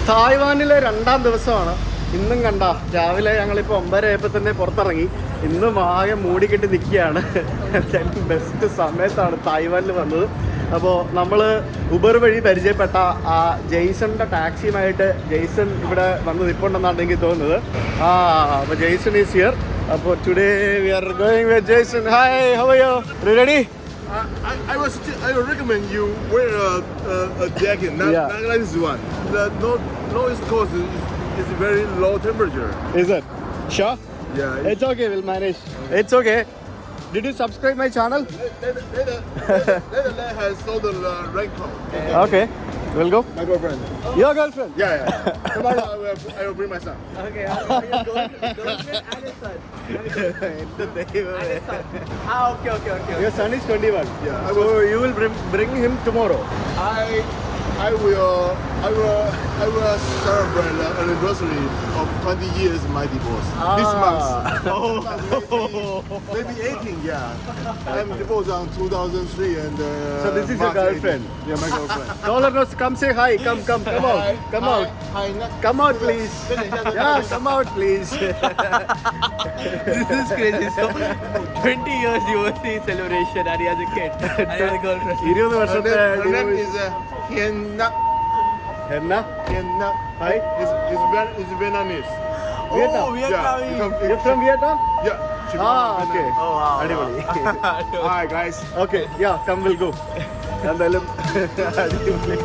തായ്വാനിലെ രണ്ടാം ദിവസമാണ്. ഇന്നും കണ്ട രാവിലെ ഞങ്ങളിപ്പോൾ 9 ആയപ്പോൾ തന്നെ പുറത്തിറങ്ങി. ഇന്നും ആകെ മൂടിക്കെട്ടി നിൽക്കുകയാണ്. ബെസ്റ്റ് സമയത്താണ് തായ്വാനിൽ വന്നത്. അപ്പോൾ നമ്മൾ ഉബർ വഴി പരിചയപ്പെട്ട ആ ജെയ്സണിൻ്റെ ടാക്സിയുമായിട്ട് ജെയ്സൺ ഇവിടെ വന്ന് നിൽപ്പുണ്ടെന്നാണ് എനിക്ക് തോന്നുന്നത്. അപ്പോൾ ജെയ്സൺ ഈസ് ഹിയർ. അപ്പോൾ today we are going with Jason. Hi, how are you? Ready? I would recommend you wear a jacket, not like this one. The noise cause is very low temperature. Is it? Sure? Yeah. It's okay, we'll manage. It's okay. Did you subscribe my channel? Later has sold the raincoat. Okay. We'll go. My girlfriend. Your girlfriend? Yeah. Tomorrow I will bring my son. Okay. Girlfriend and his son. Okay. Your son is 21. Yeah. So you will bring him tomorrow. I will celebrate the anniversary of 20 years my divorce this month. Maybe 18, yeah. I'm divorced on 2003 and. So this is your girlfriend? 18. Yeah, my girlfriend. Call her, come say hi. Come out. Come out. Hi. Come out, please. Yeah, come out, please. This is crazy. So 20 years divorce celebration and he has a kid. And he has a girlfriend. 20 വർഷത്തെ Her name is Henna. Henna? Hi. It's Vietnamese. Vietnam. Oh, Vietnamese. You're from Vietnam? Yeah. she's from Okay. Vietnam. Oh, wow. അടിപൊളി. Hi guys. Okay, yeah, come, we'll go. എന്തായാലും അടിപൊളി.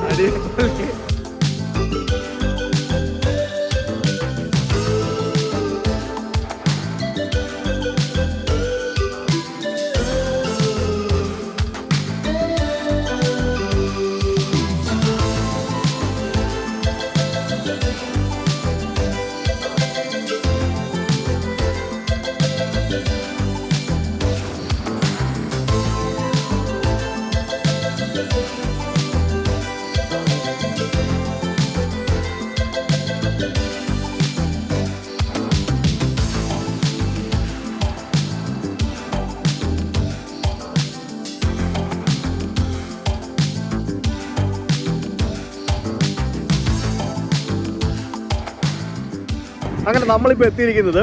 അങ്ങനെ നമ്മളിപ്പോൾ എത്തിയിരിക്കുന്നത്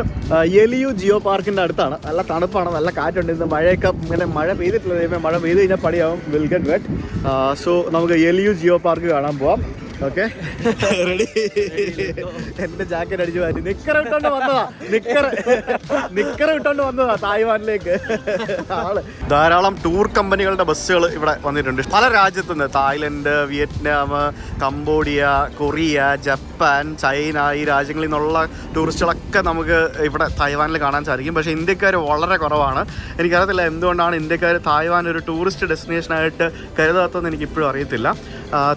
യെലിയു ജിയോ പാർക്കിൻ്റെ അടുത്താണ്. നല്ല തണുപ്പാണ്, നല്ല കാറ്റുണ്ട്. ഇന്ന് മഴയൊക്കെ ഇങ്ങനെ മഴ പെയ്തിട്ടില്ല. മഴ പെയ്ത് കഴിഞ്ഞാൽ പടിയാവും, വിൽ ഗെറ്റ് വെറ്റ്. സോ നമുക്ക് യെലിയു ജിയോ പാർക്ക് കാണാൻ പോവാം. Okay, ready? എന്റെ ജാക്കറ്റ് അടിച്ചു മാറ്റി നിക്കർ ഇട്ടോണ്ട് വന്നതാ തായ്വാനിലേക്ക്. ധാരാളം ടൂർ കമ്പനികളുടെ ബസ്സുകൾ ഇവിടെ വന്നിട്ടുണ്ട്. പല രാജ്യത്തുനിന്ന് Thailand, Vietnam, Cambodia, Korea, Japan, China, ഈ രാജ്യങ്ങളിൽ നിന്നുള്ള ടൂറിസ്റ്റുകളൊക്കെ നമുക്ക് ഇവിടെ തായ്വാനിൽ കാണാൻ സാധിക്കും. പക്ഷേ ഇന്ത്യക്കാർ വളരെ കുറവാണ്. എനിക്കറിയത്തില്ല എന്തുകൊണ്ടാണ് ഇന്ത്യക്കാർ തായ്വാൻ ഒരു ടൂറിസ്റ്റ് ഡെസ്റ്റിനേഷനായിട്ട് കരുതാത്തതെന്ന് എനിക്കിപ്പോഴും അറിയത്തില്ല.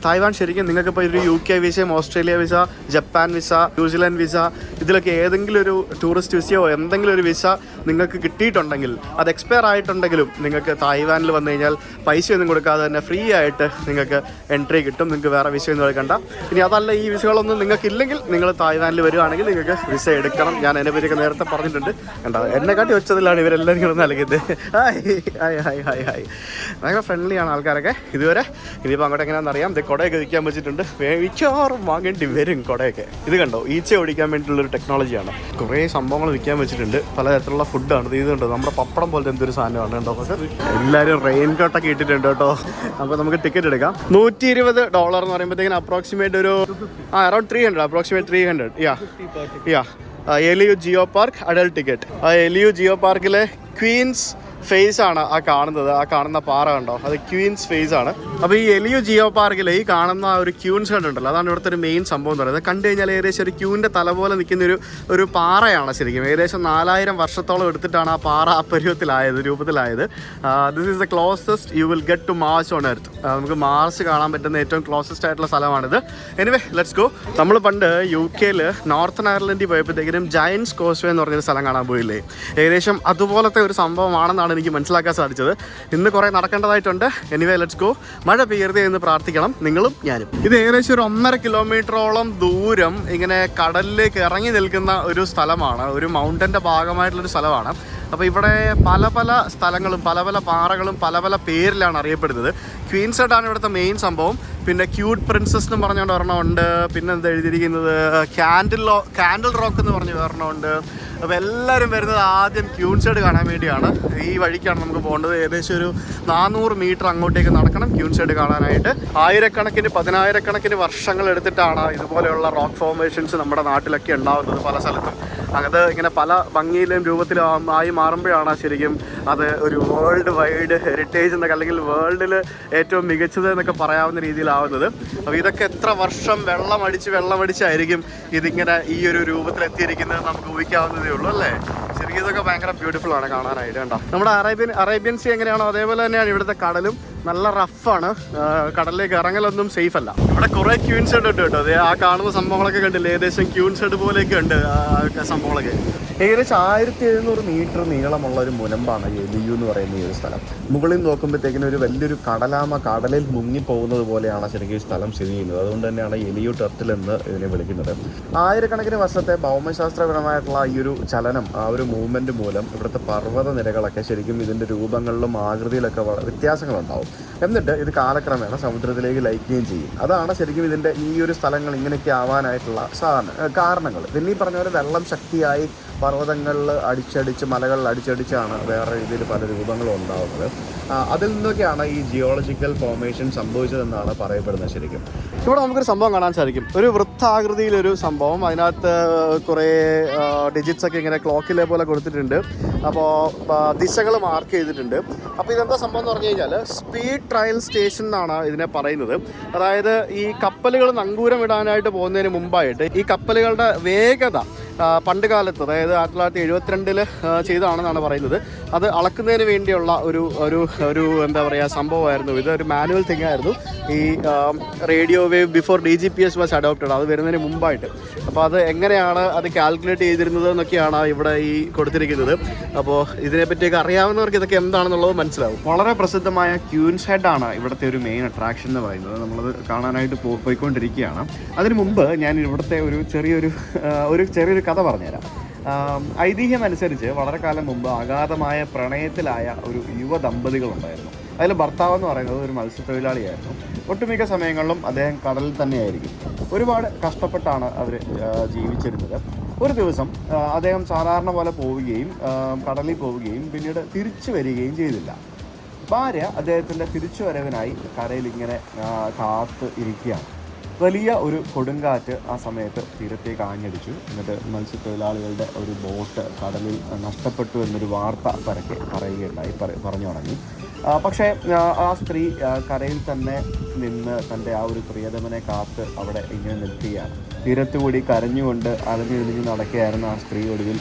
തായ്വാൻ ശരിക്കും നിങ്ങൾക്കിപ്പോൾ ഒരു UK വിസയും Australia visa, Japan visa, New Zealand visa, ഇതിലൊക്കെ ഏതെങ്കിലും ഒരു ടൂറിസ്റ്റ് വിസയോ എന്തെങ്കിലും ഒരു വിസ നിങ്ങൾക്ക് കിട്ടിയിട്ടുണ്ടെങ്കിൽ അത് എക്സ്പയർ ആയിട്ടുണ്ടെങ്കിലും നിങ്ങൾക്ക് തായ്വാനിൽ വന്നു കഴിഞ്ഞാൽ പൈസയൊന്നും കൊടുക്കാതെ തന്നെ ഫ്രീ ആയിട്ട് നിങ്ങൾക്ക് എൻട്രി കിട്ടും. നിങ്ങൾക്ക് വേറെ വിസയൊന്നും എടുക്കണ്ട. ഇനി അതല്ല, ഈ വിസകളൊന്നും നിങ്ങൾക്കില്ലെങ്കിൽ നിങ്ങൾ തായ്വാനിൽ വരികയാണെങ്കിൽ നിങ്ങൾക്ക് വിസ എടുക്കണം. ഞാൻ അതിനെപ്പറ്റിയൊക്കെ നേരത്തെ പറഞ്ഞിട്ടുണ്ട്. കണ്ടോ, എന്നെ കാട്ടി വെച്ചതിലാണ് ഇവരെല്ലാം ഇങ്ങനെ നൽകിയത്. ഹായ്. ഭയങ്കര ഫ്രണ്ട്ലിയാണ് ആൾക്കാരൊക്കെ ഇതുവരെ. ഇനിയിപ്പോൾ അങ്ങോട്ട് എങ്ങനെയാണെന്ന് അറിയാം. കുടയൊക്കെ വിൽക്കാൻ വെച്ചിട്ടുണ്ട്. മിക്കവാറും വാങ്ങേണ്ടി വരും കുടയൊക്കെ. ഇത് കണ്ടോ, ഈച്ച ഓടിക്കാൻ വേണ്ടിയിട്ടുള്ളൊരു ടെക്നോളജിയാണ്. കുറേ സംഭവങ്ങൾ വിൽക്കാൻ വെച്ചിട്ടുണ്ട്. പലതരത്തിലുള്ള ഫുഡാണ്. ഇത് കണ്ടോ, നമ്മുടെ പപ്പടം പോലത്തെ എന്തൊരു സാധനമാണ് കേട്ടോ. പക്ഷേ എല്ലാവരും റെയിൻകോട്ടൊക്കെ ഇട്ടിട്ടുണ്ട് കേട്ടോ. അപ്പോൾ നമുക്ക് ടിക്കറ്റ് എടുക്കാം. $120 എന്ന് പറയുമ്പോഴത്തേക്കിന് അപ്രോക്സിമേറ്റ് ഒരു around 300, approximate 300. Yeah Yehliu Geo park adult ticket. Yehliu Geo പാർക്കിലെ ക്വീൻസ് ഫേസ് ആണ് ആ കാണുന്നത്. ആ കാണുന്ന പാറ കണ്ടോ, അത് ക്വീൻസ് ഫേസ് ആണ്. അപ്പോൾ ഈ യെലിയു ജിയോ പാർക്കിൽ ഈ കാണുന്ന ഒരു ക്യൂൻസ് കണ്ടുണ്ടല്ലോ, അതാണ് ഇവിടുത്തെ ഒരു മെയിൻ സംഭവം എന്ന് പറയുന്നത്. കണ്ടു കഴിഞ്ഞാൽ ഏകദേശം ഒരു ക്യൂവിൻ്റെ തല പോലെ നിൽക്കുന്ന ഒരു പാറയാണ് ശരിക്കും. ഏകദേശം 4000 വർഷത്തോളം എടുത്തിട്ടാണ് ആ പാറ ആ രൂപത്തിലായത്. This is the closest you will get to Mars on Earth. നമുക്ക് മാർസ് കാണാൻ പറ്റുന്ന ഏറ്റവും ക്ലോസസ്റ്റ് ആയിട്ടുള്ള സ്ഥലമാണിത്. Anyway, let's go. നമ്മൾ പണ്ട് UK നോർത്തേൺ അയർലൻഡിൽ പോയപ്പോഴത്തേക്കിനും ജയൻസ് കോസ്വേ എന്ന് പറഞ്ഞൊരു സ്ഥലം കാണാൻ പോയില്ലേ? ഏകദേശം അതുപോലത്തെ ഒരു സംഭവമാണെന്നാണ് എനിക്ക് മനസ്സിലാക്കാൻ സാധിച്ചത്. ഇന്ന് കുറേ നടക്കേണ്ടതായിട്ടുണ്ട്. Anyway, let's go. മഴ പെയ്യരുത് എന്ന് പ്രാർത്ഥിക്കണം, നിങ്ങളും ഞാനും. ഇത് ഏകദേശം ഒരു 1.5 കിലോമീറ്ററോളം ദൂരം ഇങ്ങനെ കടലിലേക്ക് ഇറങ്ങി നിൽക്കുന്ന ഒരു സ്ഥലമാണ്. ഒരു മൗണ്ടൻ്റെ ഭാഗമായിട്ടുള്ളൊരു സ്ഥലമാണ്. അപ്പോൾ ഇവിടെ പല പല സ്ഥലങ്ങളും പല പല പാറകളും പല പല പേരിലാണ് അറിയപ്പെടുന്നത്. ക്വീൻ സെഡാണ് ഇവിടുത്തെ മെയിൻ സംഭവം. പിന്നെ ക്യൂട്ട് പ്രിൻസസ് എന്ന് പറഞ്ഞുകൊണ്ട് ഒരെണ്ണമുണ്ട്. പിന്നെ എന്താ എഴുതിയിരിക്കുന്നത്, കാൻഡിൽ റോക്ക് എന്ന് പറഞ്ഞ് ഒരെണ്ണമുണ്ട്. അപ്പോൾ എല്ലാവരും വരുന്നത് ആദ്യം ക്യൂൻ ഷെഡ് കാണാൻ വേണ്ടിയാണ്. ഈ വഴിക്കാണ് നമുക്ക് പോകേണ്ടത്. ഏകദേശം ഒരു 400 മീറ്റർ അങ്ങോട്ടേക്ക് നടക്കണം ക്യൂൻ ഷെഡ് കാണാനായിട്ട്. പതിനായിരക്കണക്കിന് വർഷങ്ങൾ എടുത്തിട്ടാണ് ഇതുപോലെയുള്ള റോക്ക് ഫോർമേഷൻസ് നമ്മുടെ നാട്ടിലൊക്കെ ഉണ്ടാകുന്നത് പല സ്ഥലത്തും. അത് ഇങ്ങനെ പല ഭംഗിയിലും രൂപത്തിലും ആയി മാറുമ്പോഴാണ് ശരിക്കും അത് ഒരു വേൾഡ് വൈഡ് ഹെറിറ്റേജ് എന്നൊക്കെ, അല്ലെങ്കിൽ വേൾഡിൽ ഏറ്റവും മികച്ചത് എന്നൊക്കെ പറയാവുന്ന രീതിയിലാവുന്നത്. അപ്പോൾ ഇതൊക്കെ എത്ര വർഷം വെള്ളമടിച്ചായിരിക്കും ഇതിങ്ങനെ ഈ ഒരു രൂപത്തിലെത്തിയിരിക്കുന്നത് നമുക്ക് ഊഹിക്കാവുന്നതേ ഉള്ളൂ അല്ലേ. ശരിക്കും ഇതൊക്കെ ഭയങ്കര ബ്യൂട്ടിഫുൾ ആണ് കാണാനായിട്ട്. കണ്ടോ, നമ്മുടെ അറേബ്യൻ സീ എങ്ങനെയാണോ അതേപോലെ തന്നെയാണ് ഇവിടുത്തെ കടലും. നല്ല റഫാണ്, കടലിലേക്ക് ഇറങ്ങലൊന്നും സേഫ് അല്ല. ഇവിടെ കുറേ ക്യൂൻ ഷെഡ് ഉണ്ട് കേട്ടോ. അതെ, ആ കാണുന്ന സംഭവങ്ങളൊക്കെ കണ്ടില്ലേ, ഏകദേശം ക്യൂൻ ഷെഡ് പോലെയൊക്കെ ഉണ്ട് സംഭവങ്ങളൊക്കെ. ഏകദേശം 1700 മീറ്റർ നീളമുള്ള ഒരു മുനമ്പാണ് യെലിയു എന്ന് പറയുന്ന ഈ ഒരു സ്ഥലം. മുകളിൽ നോക്കുമ്പോഴത്തേക്കിനും ഒരു വലിയൊരു കടലിൽ മുങ്ങിപ്പോകുന്നത് പോലെയാണ് ശരിക്കും ഈ സ്ഥലം സ്ഥിതി ചെയ്യുന്നത്. അതുകൊണ്ട് തന്നെയാണ് യെലിയു ടർട്ടിൽ എന്ന് ഇതിനെ വിളിക്കുന്നത്. ആയിരക്കണക്കിന് വർഷത്തെ ഭൗമശാസ്ത്രപരമായിട്ടുള്ള ഈ ഒരു ചലനം, ആ ഒരു മൂവ്മെൻറ്റ് മൂലം ഇവിടുത്തെ പർവ്വത നിരകളൊക്കെ ശരിക്കും ഇതിൻ്റെ രൂപങ്ങളിലും ആകൃതിയിലൊക്കെ വ്യത്യാസങ്ങളുണ്ടാവും. എന്നിട്ട് ഇത് കാലക്രമേണ സമുദ്രത്തിലേക്ക് ലയിക്കുകയും ചെയ്യും. അതാണ് ശരിക്കും ഇതിൻ്റെ ഈ ഒരു സ്ഥലങ്ങൾ ഇങ്ങനെയൊക്കെ ആവാനായിട്ടുള്ള കാരണങ്ങൾ. പിന്നെ ഈ പറഞ്ഞ പോലെ വെള്ളം ശക്തിയായി പർവ്വതങ്ങളിൽ അടിച്ചടിച്ച് മലകളിൽ അടിച്ചടിച്ചാണ് വേറെ രീതിയിൽ പല രൂപങ്ങളും ഉണ്ടാകുന്നത്. അതിൽ നിന്നൊക്കെയാണ് ഈ ജിയോളജിക്കൽ ഫോർമേഷൻ സംഭവിച്ചതെന്നാണ് പറയപ്പെടുന്നത്. ശരിക്കും ഇവിടെ നമുക്കൊരു സംഭവം കാണാൻ സാധിക്കും, ഒരു വൃത്താകൃതിയിലൊരു സംഭവം. അതിനകത്ത് കുറേ ഡിജിറ്റ്സ് ഒക്കെ ഇങ്ങനെ ക്ലോക്കിലെ പോലെ കൊടുത്തിട്ടുണ്ട്. അപ്പോൾ ദിശകൾ മാർക്ക് ചെയ്തിട്ടുണ്ട്. അപ്പോൾ ഇതെന്താ സംഭവം എന്ന് പറഞ്ഞു കഴിഞ്ഞാൽ സ്പീഡ് ട്രയൽ സ്റ്റേഷൻ എന്നാണ് ഇതിനെ പറയുന്നത്. അതായത് ഈ കപ്പലുകൾ നങ്കൂരം ഇടാനായിട്ട് പോകുന്നതിന് മുമ്പായിട്ട് ഈ കപ്പലുകളുടെ വേഗത പണ്ട് കാലത്ത്, അതായത് 1972 ചെയ്തതാണെന്നാണ് പറയുന്നത്. അത് അളക്കുന്നതിന് വേണ്ടിയുള്ള ഒരു എന്താ പറയുക സംഭവമായിരുന്നു. ഇതൊരു മാനുവൽ തിങ് ആയിരുന്നു. ഈ radio wave before DGPS was adopted, അത് വരുന്നതിന് മുമ്പായിട്ട്. അപ്പോൾ അത് എങ്ങനെയാണ് അത് കാൽക്കുലേറ്റ് ചെയ്തിരുന്നത് എന്നൊക്കെയാണ് ഇവിടെ ഈ കൊടുത്തിരിക്കുന്നത്. അപ്പോൾ ഇതിനെപ്പറ്റിയൊക്കെ അറിയാവുന്നവർക്ക് ഇതൊക്കെ എന്താണെന്നുള്ളത് മനസ്സിലാവും. വളരെ പ്രസിദ്ധമായ ക്യൂൻസ് ഹെഡാണ് ഇവിടുത്തെ ഒരു മെയിൻ അട്രാക്ഷൻ എന്ന് പറയുന്നത്. നമ്മളത് കാണാനായിട്ട് പോയിക്കൊണ്ടിരിക്കുകയാണ്. അതിനു മുമ്പ് ഞാൻ ഇവിടുത്തെ ഒരു ചെറിയൊരു കഥ പറഞ്ഞുതരാം. ഐതിഹ്യം അനുസരിച്ച് വളരെ കാലം മുമ്പ് അഗാധമായ പ്രണയത്തിലായ ഒരു യുവ ദമ്പതികളുണ്ടായിരുന്നു. അതിൽ ഭർത്താവ് എന്ന് പറയുന്നത് ഒരു മത്സ്യത്തൊഴിലാളിയായിരുന്നു. ഒട്ടുമിക്ക സമയങ്ങളിലും അദ്ദേഹം കടലിൽ തന്നെയായിരിക്കും. ഒരുപാട് കഷ്ടപ്പെട്ടാണ് അവർ ജീവിച്ചിരുന്നത്. ഒരു ദിവസം അദ്ദേഹം സാധാരണ പോലെ കടലിൽ പോവുകയും പിന്നീട് തിരിച്ചു വരികയും ചെയ്തില്ല. ഭാര്യ അദ്ദേഹത്തിൻ്റെ തിരിച്ചു വരവിനായി കരയിൽ ഇങ്ങനെ കാത്ത് ഇരിക്കുകയാണ്. വലിയ ഒരു കൊടുങ്കാറ്റ് ആ സമയത്ത് തീരത്തേക്ക് ആഞ്ഞടിച്ചു. എന്നിട്ട് മത്സ്യത്തൊഴിലാളികളുടെ ഒരു ബോട്ട് കടലിൽ നഷ്ടപ്പെട്ടു എന്നൊരു വാർത്ത പറഞ്ഞു തുടങ്ങി. പക്ഷേ ആ സ്ത്രീ കരയിൽ തന്നെ നിന്ന് തൻ്റെ ആ ഒരു പ്രിയതമനെ കാത്ത് അവിടെ ഇങ്ങനെ നിൽക്കുകയാണ്. തീരത്തുകൂടി കരഞ്ഞുകൊണ്ട് അലഞ്ഞിഴിഞ്ഞ് നടക്കുകയായിരുന്ന ആ സ്ത്രീ ഒടുവിൽ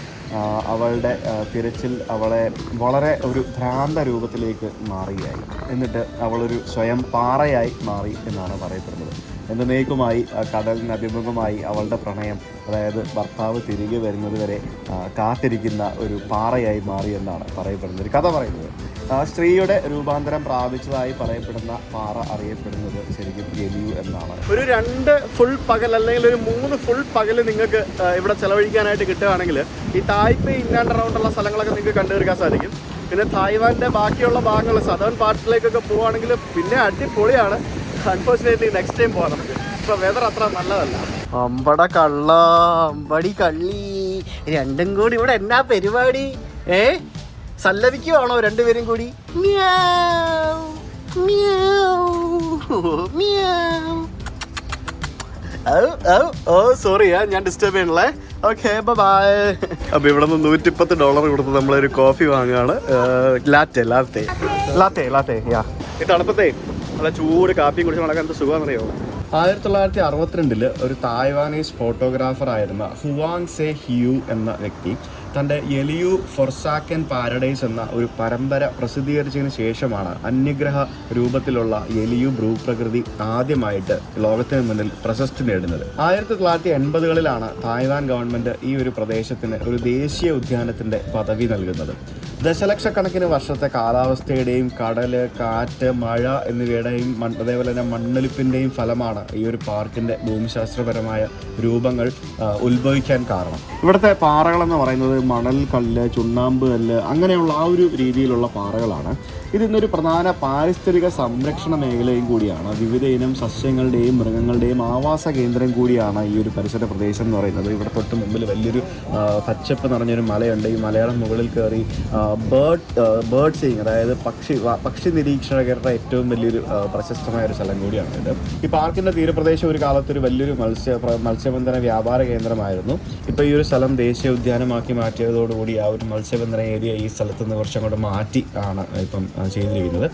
അവളുടെ തിരച്ചിൽ അവളെ വളരെ ഒരു ഭ്രാന്ത രൂപത്തിലേക്ക് മാറുകയായി. എന്നിട്ട് അവളൊരു സ്വയം പാറയായി മാറി എന്നാണ് പറയപ്പെടുന്നത്. എന്നേക്കുമായി കടലിന് അഭിമുഖമായി അവളുടെ പ്രണയം, അതായത് ഭർത്താവ് തിരികെ വരുന്നത് വരെ കാത്തിരിക്കുന്ന ഒരു പാറയായി മാറി എന്നാണ് പറയപ്പെടുന്നത്. ഒരു കഥ പറയുന്നത് സ്ത്രീയുടെ രൂപാന്തരം പ്രാപിച്ചതായി പറയപ്പെടുന്ന പാറ അറിയപ്പെടുന്നത് ശരിക്കും യെലിയു എന്നാണ്. ഒരു 2 ഫുൾ പകൽ അല്ലെങ്കിൽ ഒരു 3 ഫുൾ പകൽ നിങ്ങൾക്ക് ഇവിടെ ചെലവഴിക്കാനായിട്ട് കിട്ടുകയാണെങ്കിൽ ഈ തായ്പേ ഇൻ ആൻഡ് അറൗണ്ടുള്ള സ്ഥലങ്ങളൊക്കെ നിങ്ങൾക്ക് കണ്ടുതീർക്കാൻ സാധിക്കും. പിന്നെ തായ്വാൻ്റെ ബാക്കിയുള്ള ഭാഗങ്ങൾ സദേൺ പാർട്ടിലേക്കൊക്കെ പോവുകയാണെങ്കിൽ പിന്നെ അടിപൊളിയാണ്. അൺഫോർച്ചുനേറ്റ്ലി നെക്സ്റ്റ് ടൈം പോകാം നമുക്ക്. ഇപ്പോൾ വെതർ അത്ര നല്ലതല്ല. അമ്പടി കള്ളി രണ്ടും കൂടി ഇവിടെ എന്നാ പരിപാടി? സല്ലപിക്കുവാണോ രണ്ടുപേരും കൂടി? സോറിയാ, ഞാൻ ഡിസ്റ്റർബ് ചെയ്യണല്ലേ. Okay, by. അപ്പോൾ ഇവിടെ നിന്ന് $110 കൊടുത്ത് നമ്മളൊരു കോഫി വാങ്ങുകയാണ്. ലാത്തെ യാ. ഈ തണുപ്പത്തേ നല്ല ചൂട് കാപ്പിയും കുടിച്ച് നടക്കാൻ എന്ത് സുഖമാണെന്നറിയോ? 1962 ഒരു തായ്വാനീസ് ഫോട്ടോഗ്രാഫറായിരുന്ന ഹുവാങ് സെ ഹ്യൂ എന്ന വ്യക്തി തൻ്റെ യെലിയു ഫോർസാക്കൻ പാരഡൈസ് എന്ന ഒരു പരമ്പര പ്രസിദ്ധീകരിച്ചതിന് ശേഷമാണ് അന്യഗ്രഹ രൂപത്തിലുള്ള യെലിയു ഭൂപ്രകൃതി ആദ്യമായിട്ട് ലോകത്തിന് മുന്നിൽ പ്രശസ്തി നേടുന്നത്. 1980കളിലാണ് തായ്വാൻ ഗവൺമെൻറ് ഈ ഒരു പ്രദേശത്തിന് ഒരു ദേശീയ ഉദ്യാനത്തിൻ്റെ പദവി നൽകുന്നത്. ദശലക്ഷക്കണക്കിന് വർഷത്തെ കാലാവസ്ഥയുടെയും കടൽ, കാറ്റ്, മഴ എന്നിവയുടെയും അതേപോലെ തന്നെ മണ്ണൊലിപ്പിൻ്റെയും ഫലമാണ് ഈ ഒരു പാർക്കിൻ്റെ ഭൂമിശാസ്ത്രപരമായ രൂപങ്ങൾ ഉത്ഭവിക്കാൻ കാരണം. ഇവിടുത്തെ പാറകളെന്ന് പറയുന്നത് മണൽ കല്ല്, ചുണ്ണാമ്പ് കല്ല് അങ്ങനെയുള്ള ആ ഒരു രീതിയിലുള്ള പാറകളാണ്. ഇതിന്നൊരു പ്രധാന പാരിസ്ഥിതിക സംരക്ഷണ മേഖലയും കൂടിയാണ്. വിവിധ ഇനം സസ്യങ്ങളുടെയും മൃഗങ്ങളുടെയും ആവാസ കേന്ദ്രം കൂടിയാണ് ഈ ഒരു പരിസര പ്രദേശം എന്ന് പറയുന്നത്. ഇവിടെ തൊട്ട് മുമ്പിൽ വലിയൊരു പച്ചപ്പ് നിറഞ്ഞൊരു മലയുണ്ട്. ഈ മലയുടെ മുകളിൽ കയറി ബേർഡ് സീയിങ്, അതായത് പക്ഷി നിരീക്ഷകരുടെ ഏറ്റവും വലിയൊരു പ്രശസ്തമായ ഒരു സ്ഥലം കൂടിയാണ് ഇത്. ഈ പാർക്കിൻ്റെ തീരപ്രദേശം ഒരു കാലത്തൊരു വലിയൊരു മത്സ്യബന്ധന വ്യാപാര കേന്ദ്രമായിരുന്നു. ഇപ്പോൾ ഈ ഒരു സ്ഥലം ദേശീയ ഉദ്യാനമാക്കി മാറ്റിയതോടുകൂടി ആ ഒരു മത്സ്യബന്ധന ഏരിയ ഈ സ്ഥലത്ത് നിന്ന് കുറച്ചും കൂടെ മാറ്റി ആണ് ഇപ്പം ചെയ്തിരിക്കുന്നത്.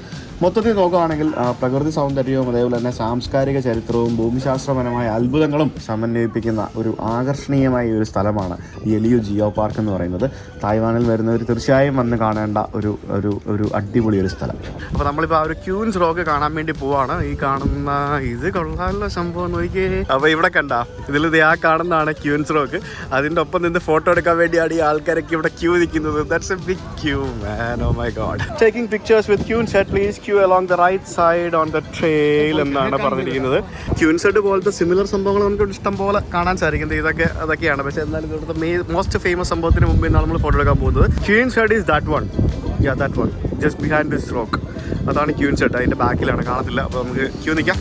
മൊത്തത്തിൽ നോക്കുകയാണെങ്കിൽ പ്രകൃതി സൗന്ദര്യവും അതേപോലെ തന്നെ സാംസ്കാരിക ചരിത്രവും ഭൂമിശാസ്ത്രപരമായ അത്ഭുതങ്ങളും സമന്വയിപ്പിക്കുന്ന ഒരു ആകർഷണീയമായ ഒരു സ്ഥലമാണ് യെലിയു ജിയോ പാർക്ക് എന്ന് പറയുന്നത്. തായ്വാനിൽ വരുന്നവർ തീർച്ചയായും വന്ന് കാണേണ്ട ഒരു അടിപൊളി ഒരു സ്ഥലം. അപ്പോൾ നമ്മളിപ്പോൾ ആ ഒരു ക്യൂൻസ് റോക്ക് കാണാൻ വേണ്ടി പോവാണ്. ഈ കാണുന്ന ഇത് കൊള്ളാനുള്ള സംഭവം നോക്കിയേ. അപ്പോൾ ഇവിടെ കണ്ട ഇതിൽ ആ കാണുന്നതാണ് ക്യൂൻസ് റോക്ക്. അതിൻ്റെ ഒപ്പം നിന്ന് ഫോട്ടോ എടുക്കാൻ വേണ്ടിയാണ് ഈ ആൾക്കാരൊക്കെ ഇവിടെ ക്യൂ നിൽക്കുന്നത്. That's a big queue man. Oh my God. Taking pictures with Queen's Head, please queue along the right side on the trail എന്നാണ് പറഞ്ഞിരിക്കുന്നത്. ക്യൂൻസ് ഹെഡ് പോലത്തെ സിമിലർ സംഭവങ്ങൾ നമുക്ക് ഇഷ്ടം പോലെ കാണാൻ സാധിക്കുന്നത് അതൊക്കെയാണ്. പക്ഷേ എന്നാലും ഇവിടുത്തെ മോസ്റ്റ് ഫേമസ് സംഭവത്തിന് മുമ്പ് നമ്മൾ ഫോട്ടോ എടുക്കാൻ പോകുന്നത്. Queen's head is that one, that one just behind this rock. അതാണ് ക്യൂൻസ് ഹെഡ്. അതിൻ്റെ ബാക്കിലാണ്, കാണത്തില്ല. അപ്പോൾ നമുക്ക് ക്യൂ നിൽക്കാം.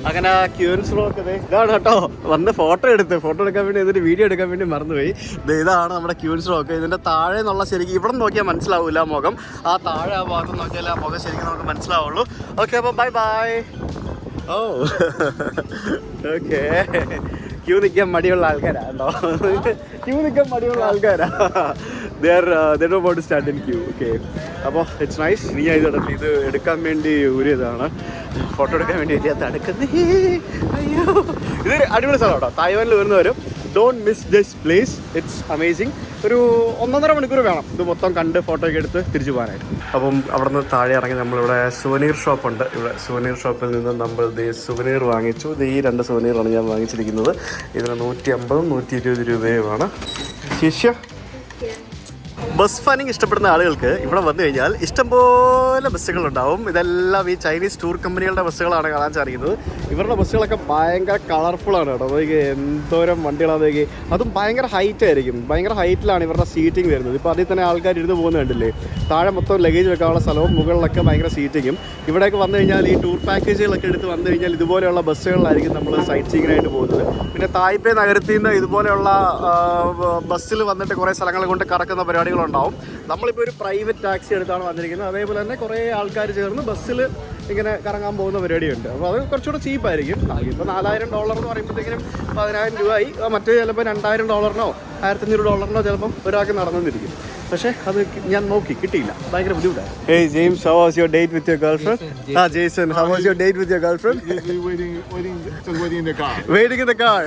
അങ്ങനെ ക്യൂൻസ് റോക്ക് ഇതാണ് കേട്ടോ. വന്ന് ഫോട്ടോ എടുക്കാൻ വേണ്ടി, എന്നിട്ട് വീഡിയോ എടുക്കാൻ വേണ്ടി മറന്നുപോയി. ഇതാണ് നമ്മുടെ ക്യൂൻസ് റോക്ക്. ഇതിൻ്റെ താഴെ നിന്നുള്ള ശരിക്കും ഇവിടെ നോക്കിയാൽ മനസ്സിലാവില്ല മുഖം. ആ താഴെ ആ ഭാഗത്ത് നോക്കിയാൽ ആ മുഖം ശരിക്കും നമുക്ക് മനസ്സിലാവുള്ളൂ. ഓക്കെ, അപ്പോൾ ബൈ ബൈ. ഓ ഓക്കെ. ക്യൂ നിൽക്കാൻ മടിയുള്ള ആൾക്കാരാ കേട്ടോ. ക്യൂ നിൽക്കാൻ മടിയുള്ള ആൾക്കാരാ. They don't want to stand in queue. Okay. അപ്പോൾ ഇറ്റ്സ് നൈസ്. നീ ഇത് എടുക്കാൻ വേണ്ടി ഊരിയതാണ്, ഫോട്ടോ എടുക്കാൻ വേണ്ടി തടുക്കുന്നത്. അയ്യോ, ഇതൊരു അടിപൊളി സ്ഥലം കേട്ടോ. തായ്വാനിൽ വരുന്നവരും don't miss this place. It's amazing. ഒരു 1.5 മണിക്കൂർ വേണം ഇത് മൊത്തം കണ്ട് ഫോട്ടോ ഒക്കെ എടുത്ത് തിരിച്ചു പോകാനായിട്ട്. അപ്പം അവിടെ നിന്ന് താഴെ ഇറങ്ങി നമ്മളിവിടെ സുവനീർ ഷോപ്പുണ്ട്. ഇവിടെ സുവനീർ ഷോപ്പിൽ നിന്ന് നമ്മൾ സുവനീർ വാങ്ങിച്ചു. ഈ 2 സുവനീറാണ് ഞാൻ വാങ്ങിച്ചിരിക്കുന്നത്. ഇതിന് 150 120 രൂപയുമാണ്. ശിഷ്യ ബസ് ഫാനിങ് ഇഷ്ടപ്പെടുന്ന ആളുകൾക്ക് ഇവിടെ വന്നു കഴിഞ്ഞാൽ ഇഷ്ടംപോലെ ബസ്സുകളുണ്ടാവും. ഇതെല്ലാം ഈ ചൈനീസ് ടൂർ കമ്പനികളുടെ ബസ്സുകളാണ് കാണാൻ സാധിക്കുന്നത്. ഇവരുടെ ബസ്സുകളൊക്കെ ഭയങ്കര കളർഫുള്ളാണ് കേട്ടോ. അതൊക്കെ എന്തോരം വണ്ടികളാണെങ്കിൽ അതും ഭയങ്കര ഹൈറ്റ് ആയിരിക്കും. ഭയങ്കര ഹൈറ്റിലാണ് ഇവരുടെ സീറ്റിംഗ് വരുന്നത്. ഇപ്പോൾ അതിൽ തന്നെ ആൾക്കാർ ഇരുന്ന് പോകുന്നത് കണ്ടില്ലേ. താഴെ മൊത്തം ലഗേജ് വെക്കാനുള്ള സ്ഥലവും മുകളിലൊക്കെ ഭയങ്കര സീറ്റിങ്ങും. ഇവിടെയൊക്കെ വന്നു കഴിഞ്ഞാൽ ഈ ടൂർ പാക്കേജുകളൊക്കെ എടുത്ത് വന്നു കഴിഞ്ഞാൽ ഇതുപോലെയുള്ള ബസ്സുകളിലായിരിക്കും നമ്മൾ സൈറ്റ് സീയിങ്ങിനായിട്ട് പോകുന്നത്. പിന്നെ തായ്പേ നഗരത്തിൽ നിന്ന് ഇതുപോലെയുള്ള ബസ്സിൽ വന്നിട്ട് കുറേ സ്ഥലങ്ങൾ കൊണ്ട് കറക്കുന്ന പരിപാടികൾ ഉണ്ടാവും. നമ്മളിപ്പോൾ ഒരു പ്രൈവറ്റ് ടാക്സി എടുത്താണ് വന്നിരിക്കുന്നത്. അതേപോലെ തന്നെ കുറേ ആൾക്കാർ ചേർന്ന് ബസ്സിൽ ഇങ്ങനെ കറങ്ങാൻ പോകുന്ന പരിപാടിയുണ്ട്. അപ്പോൾ അത് കുറച്ചുകൂടെ ചീപ്പായിരിക്കും. ഇപ്പോൾ $4000 എന്ന് പറയുമ്പോഴത്തേക്കിനും 10,000 രൂപയായി. മറ്റേ ചിലപ്പോൾ $2000 $1500 ചിലപ്പം ഒരാൾക്ക് നടന്നിരിക്കും. പക്ഷേ അത് ഞാൻ നോക്കി കിട്ടിയില്ല. ഭയങ്കര ബുദ്ധിമുട്ടാണ്. Hey James, how was your date with your girlfriend? Jaison, how was your date with your girlfriend? Waiting in the car. Waiting in the car.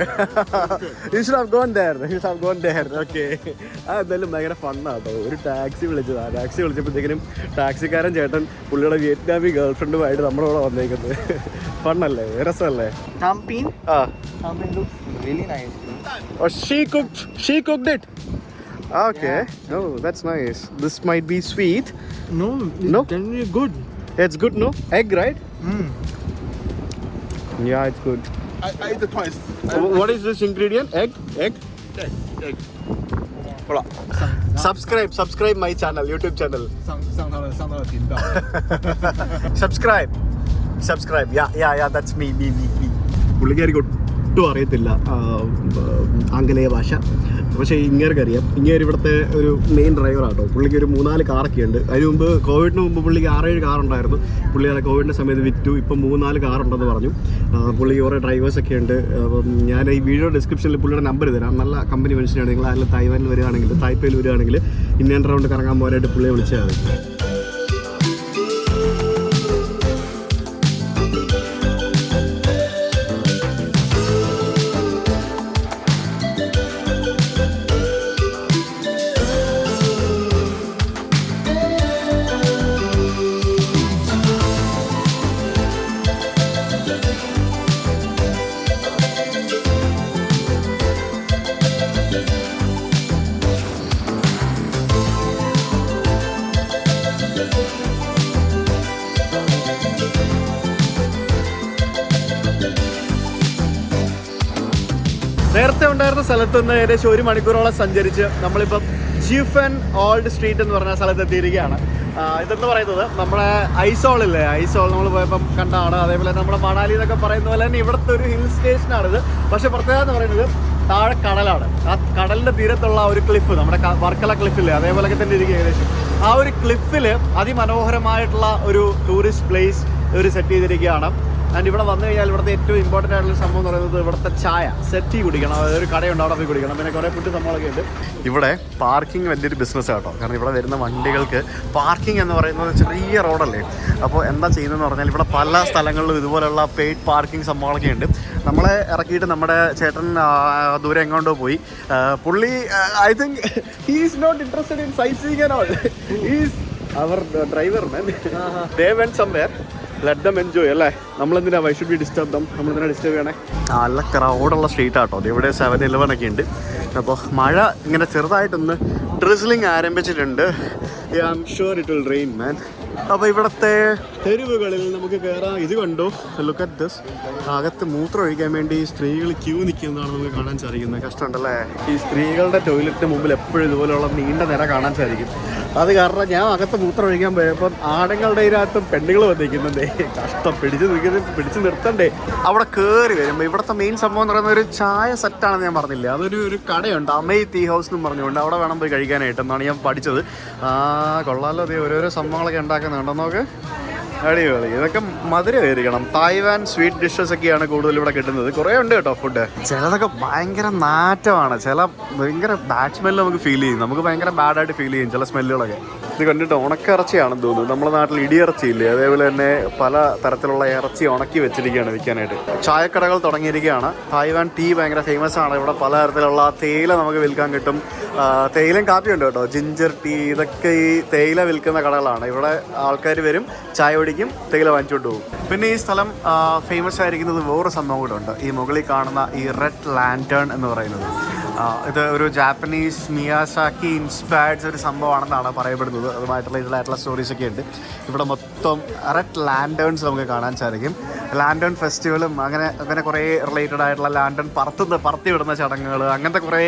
You should have gone there. Okay. അതെന്തായാലും ഭയങ്കര ഫണ്ണാട്ടോ. ഒരു taxi വിളിച്ചതാണ്. Taxi വിളിച്ചപ്പോഴത്തേക്കിനും ടാക്സിക്കാരൻ ചേട്ടൻ പുള്ളിയുടെ വിയറ്റ്നാമി ഗേൾഫ്രണ്ടുമായിട്ട് നമ്മുടെ കൂടെ വന്നേക്കുന്നത്. ഫണ്ണല്ലേ, രസമല്ലേ? Tampin looks really nice. Oh, she cooked it. Okay. Yeah. Oh, that's nice. This might be sweet. No, No? Can be good. It's good, no? Egg, right? Yeah, it's good. I ate it twice. What is this ingredient? Egg. Hola. Subscribe my channel, YouTube channel. 上他的频道。Subscribe. Yeah, that's me. പുള്ളിക്കാരിക്ക് ഒട്ടും അറിയത്തില്ല ആംഗലേയ ഭാഷ. പക്ഷേ ഇങ്ങേർക്കറിയാം, ഇങ്ങേര് ഇവിടുത്തെ ഒരു main ഡ്രൈവറാട്ടോ. പുള്ളിക്ക് ഒരു 3-4 കാറൊക്കെ ഉണ്ട്. അതിന് മുമ്പ് കോവിഡിന് മുമ്പ് പുള്ളിക്ക് 6-7 കാറുണ്ടായിരുന്നു. പുള്ളി അത് കോവിഡിൻ്റെ സമയത്ത് വിറ്റു. ഇപ്പം 3-4 കാറുണ്ടെന്ന് പറഞ്ഞു. പുള്ളിക്ക് കുറേ ഡ്രൈവേഴ്സൊക്കെ ഉണ്ട്. അപ്പം ഞാൻ ഈ വീഡിയോ ഡിസ്ക്രിപ്ഷനിൽ പുള്ളിയുടെ നമ്പർ തരാം. നല്ല കമ്പനി മനുഷ്യനാണ്. നിങ്ങൾ ആരെങ്കിലും തായ്വാനിൽ വരികയാണെങ്കിൽ, തായ്പേയിൽ വരികയാണെങ്കിൽ ഇന്ത്യൻ റൗണ്ട് കറങ്ങാൻ പോകാനായിട്ട് പുള്ളിയെ വിളിച്ചാൽ മതി. നേരത്തെ ഉണ്ടായിരുന്ന സ്ഥലത്ത് നിന്ന് ഏകദേശം 1 മണിക്കൂറോളം സഞ്ചരിച്ച് നമ്മളിപ്പം ജിഫൻ ഓൾഡ് സ്ട്രീറ്റ് എന്ന് പറഞ്ഞ സ്ഥലത്ത് എത്തിയിരിക്കുകയാണ്. ഇതെന്ന് പറയുന്നത് നമ്മുടെ ഐസോളില്ലേ, ഐസോൾ നമ്മൾ പോയപ്പം കണ്ടാണ്. അതേപോലെ നമ്മുടെ മണാലി എന്നൊക്കെ പറയുന്ന പോലെ തന്നെ ഇവിടുത്തെ ഒരു ഹിൽ സ്റ്റേഷനാണിത്. പക്ഷേ പ്രത്യേകത എന്ന് പറയുന്നത് താഴെ കടലാണ്. ആ കടലിൻ്റെ തീരത്തുള്ള ഒരു ക്ലിഫ്, നമ്മുടെ വർക്കല ക്ലിഫില്ലേ, അതേപോലെയൊക്കെ തന്നെ ഇരിക്കും ഏകദേശം. ആ ഒരു ക്ലിഫിൽ അതിമനോഹരമായിട്ടുള്ള ഒരു ടൂറിസ്റ്റ് പ്ലേസ് ഒരു സെറ്റ് ചെയ്തിരിക്കുകയാണ്. ആൻഡ് ഇവിടെ വന്നു കഴിഞ്ഞാൽ ഇവിടുത്തെ ഏറ്റവും ഇമ്പോർട്ടൻ്റ് ആയിട്ടുള്ള സംഭവം എന്ന് പറയുന്നത് ഇവിടുത്തെ ചായ സെറ്റി കുടിക്കണം. അതായത് ഒരു കടയുണ്ട്, അവിടെ പോയി കുടിക്കണം. പിന്നെ കുറേ ഫുഡ് സംഭവങ്ങളൊക്കെ ഉണ്ട്. ഇവിടെ പാർക്കിംഗ് വലിയൊരു ബിസിനസ് കേട്ടോ. കാരണം ഇവിടെ വരുന്ന വണ്ടികൾക്ക് പാർക്കിംഗ് എന്ന് പറയുന്നത് ചെറിയ റോഡല്ലേ. അപ്പോൾ എന്താ ചെയ്യുന്നതെന്ന് പറഞ്ഞാൽ ഇവിടെ പല സ്ഥലങ്ങളിലും ഇതുപോലുള്ള പെയ്ഡ് പാർക്കിംഗ് സംഭവങ്ങളൊക്കെ ഉണ്ട്. നമ്മളെ ഇറക്കിയിട്ട് നമ്മുടെ ചേട്ടൻ ദൂരെ എങ്ങോട്ടോ പോയി. പുള്ളി I think he is not interested in sight and all. He is our driver man. They went somewhere. Let them enjoy അല്ലേ. നമ്മളെന്തിനാ why should be disturb them? നമ്മളെന്തിനാ ഡിസ്റ്റർബ് ചെയ്യണേ? നല്ല ക്രൗഡുള്ള സ്ട്രീറ്റ് ആട്ടോ. ഇവിടെ 7-Eleven ഒക്കെ ഉണ്ട്. അപ്പോൾ മഴ ഇങ്ങനെ ചെറുതായിട്ടൊന്ന് ഡ്രിസ്ലിംഗ് ആരംഭിച്ചിട്ടുണ്ട്. I am sure it will rain man. അപ്പോൾ ഇവിടുത്തെ തെരുവുകളിൽ നമുക്ക് കയറാം. ഇത് കണ്ടോ, ലുക്ക് അറ്റ് ദിസ്. അകത്ത് മൂത്രം ഒഴിക്കാൻ വേണ്ടി സ്ത്രീകൾ ക്യൂ നിൽക്കുന്നതാണ് നമുക്ക് കാണാൻ സാധിക്കുന്നത്. കഷ്ടമുണ്ടല്ലേ. ഈ സ്ത്രീകളുടെ ടോയ്ലറ്റിന് മുമ്പിൽ എപ്പോഴും ഇതുപോലെയുള്ള നീണ്ട നിര കാണാൻ സാധിക്കും. അത് കാരണം ഞാൻ അകത്ത് മൂത്രം ഒഴിക്കാൻ പോയപ്പം ആണുങ്ങളുടെ ഇതിനകത്തും പെണ്ണുങ്ങൾ വന്നിരിക്കുന്നുണ്ടേ. കഷ്ടം, പിടിച്ച് നിർത്തണ്ടേ. അവിടെ കയറി വരുമ്പോൾ ഇവിടുത്തെ മെയിൻ സംഭവം എന്ന് പറയുന്നത് ഒരു ചായ സെറ്റാണെന്ന് ഞാൻ പറഞ്ഞില്ല. അതൊരു കടയുണ്ട്, അമേ ടീ ഹൗസ് എന്നും പറഞ്ഞുകൊണ്ട്. അവിടെ വേണം പോയി കഴിക്കാനായിട്ടെന്നാണ് ഞാൻ പഠിച്ചത്. കൊള്ളാലോ, അതേ ഓരോരോ സംഭവങ്ങളൊക്കെ ഉണ്ടാക്കുന്നുണ്ടോ നോക്ക്. അടിപൊളി. ഇതൊക്കെ മധുരമായിരിക്കണം. തായ്വാൻ സ്വീറ്റ് ഡിഷസ് ഒക്കെയാണ് കൂടുതൽ ഇവിടെ കിട്ടുന്നത്. കുറേ ഉണ്ട് കേട്ടോ ഫുഡ്. ചിലതൊക്കെ ഭയങ്കര നാറ്റമാണ്, ചില ഭയങ്കര ബാഡ് സ്മെല്ല് നമുക്ക് ഫീൽ ചെയ്യും. നമുക്ക് ഭയങ്കര ബാഡായിട്ട് ഫീൽ ചെയ്യും ചില സ്മെല്ലുകളൊക്കെ. ഇത് കണ്ടിട്ട് ഉണക്കിറച്ചിയാണെന്ന് തോന്നുന്നു. നമ്മുടെ നാട്ടിൽ ഇടിയിറച്ചിയില്ലേ, അതേപോലെ തന്നെ പല തരത്തിലുള്ള ഇറച്ചി ഉണക്കി വെച്ചിരിക്കുകയാണ് വിൽക്കാനായിട്ട്. ചായക്കടകൾ തുടങ്ങിയിരിക്കുകയാണ്. തായ്വാൻ ടീ ഭയങ്കര ഫേമസ് ആണ്. ഇവിടെ പലതരത്തിലുള്ള തേയില നമുക്ക് വിൽക്കാൻ കിട്ടും. തേയിലയും കാപ്പിയുണ്ട് കേട്ടോ. ജിഞ്ചർ ടീ, ഇതൊക്കെ ഈ തേയില വിൽക്കുന്ന കടകളാണ്. ഇവിടെ ആൾക്കാർ വരും, ചായ കുടിക്കും, തേയില വാങ്ങിച്ചുകൊണ്ട് പോകും. പിന്നെ ഈ സ്ഥലം ഫേമസ് ആയിരിക്കുന്നത് വേറെ സംഭവം കൂടെ ഉണ്ട്. ഈ മുകളിൽ കാണുന്ന ഈ റെഡ് ലാൻറ്റേൺ എന്ന് പറയുന്നത്, ഇത് ഒരു ജാപ്പനീസ് മിയാസാക്കി ഇൻസ്പയർഡ് ഒരു സംഭവമാണെന്നാണ് പറയപ്പെടുന്നത്. അതുമായിട്ടുള്ള ഇതിലായിട്ടുള്ള സ്റ്റോറീസൊക്കെ ഉണ്ട്. ഇവിടെ മൊത്തം റെഡ് ലാൻറ്റേൺസ് നമുക്ക് കാണാൻ സാധിക്കും. ലാൻറ്റേൺ ഫെസ്റ്റിവലും അങ്ങനെ കുറേ റിലേറ്റഡ് ആയിട്ടുള്ള ലാൻറ്റേൺ പറത്തി വിടുന്ന ചടങ്ങുകൾ, അങ്ങനത്തെ കുറേ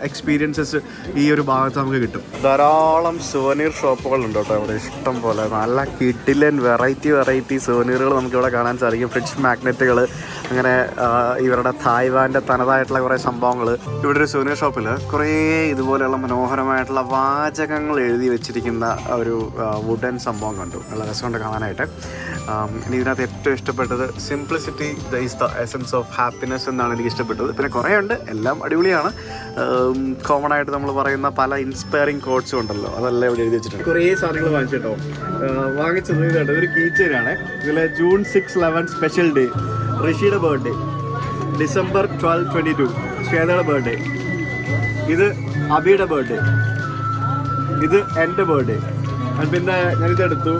എക്സ്പീരിയൻസസ് ഈ ഒരു ഭാഗത്ത് നമുക്ക് കിട്ടും. ധാരാളം സുവനീർ ഷോപ്പുകളുണ്ട് കേട്ടോ ഇവിടെ, ഇഷ്ടം പോലെ. നല്ല കിഡിലൻ വെറൈറ്റി സുവനീറുകൾ നമുക്കിവിടെ കാണാൻ സാധിക്കും. ഫ്രിഡ്ജ് മാഗ്നറ്റുകൾ, അങ്ങനെ ഇവരുടെ തായ്വാൻ്റെ തനതായിട്ടുള്ള കുറേ സംഭവങ്ങൾ. ഇവിടെ ഒരു സുവനീർ ഷോപ്പിൽ കുറേ ഇതുപോലെയുള്ള മനോഹരമായിട്ടുള്ള വാചകങ്ങൾ എഴുതി വെച്ചിരിക്കുന്ന ഒരു വുഡൻ സംഭവം കണ്ടു. നല്ല രസമുണ്ട് കാണാനായിട്ട്. ഇനി ഇതിനകത്ത് ഏറ്റവും ഇഷ്ടപ്പെട്ടത് simplicity is the essence of happiness എന്നാണ് എനിക്ക് ഇഷ്ടപ്പെട്ടത്. പിന്നെ കുറേ ഉണ്ട്, എല്ലാം അടിപൊളിയാണ്. കോമൺ ആയിട്ട് നമ്മൾ പറയുന്ന പല ഇൻസ്പയറിംഗ് കോട്ട്സും ഉണ്ടല്ലോ, അതെല്ലാം ഇവിടെ എഴുതി വെച്ചിട്ടുണ്ട്. കുറേ സാധനങ്ങൾ വാങ്ങിച്ചിട്ടോ. വാങ്ങിച്ചത് ഇതാണ്, ഒരു കീ ചെയിനാണ്. ഇതിൽ June 6-11 സ്പെഷ്യൽ ഡേ, ഋഷിയുടെ ബർത്ത്ഡേ. December 12-22 ശ്വേതയുടെ ബർത്ത്ഡേ. ഇത് അബിയുടെ ബർത്ത്ഡേ. ഇത് എൻ്റെ ബർത്ത്ഡേ. പിന്നെ ഞാനിതെടുത്തു.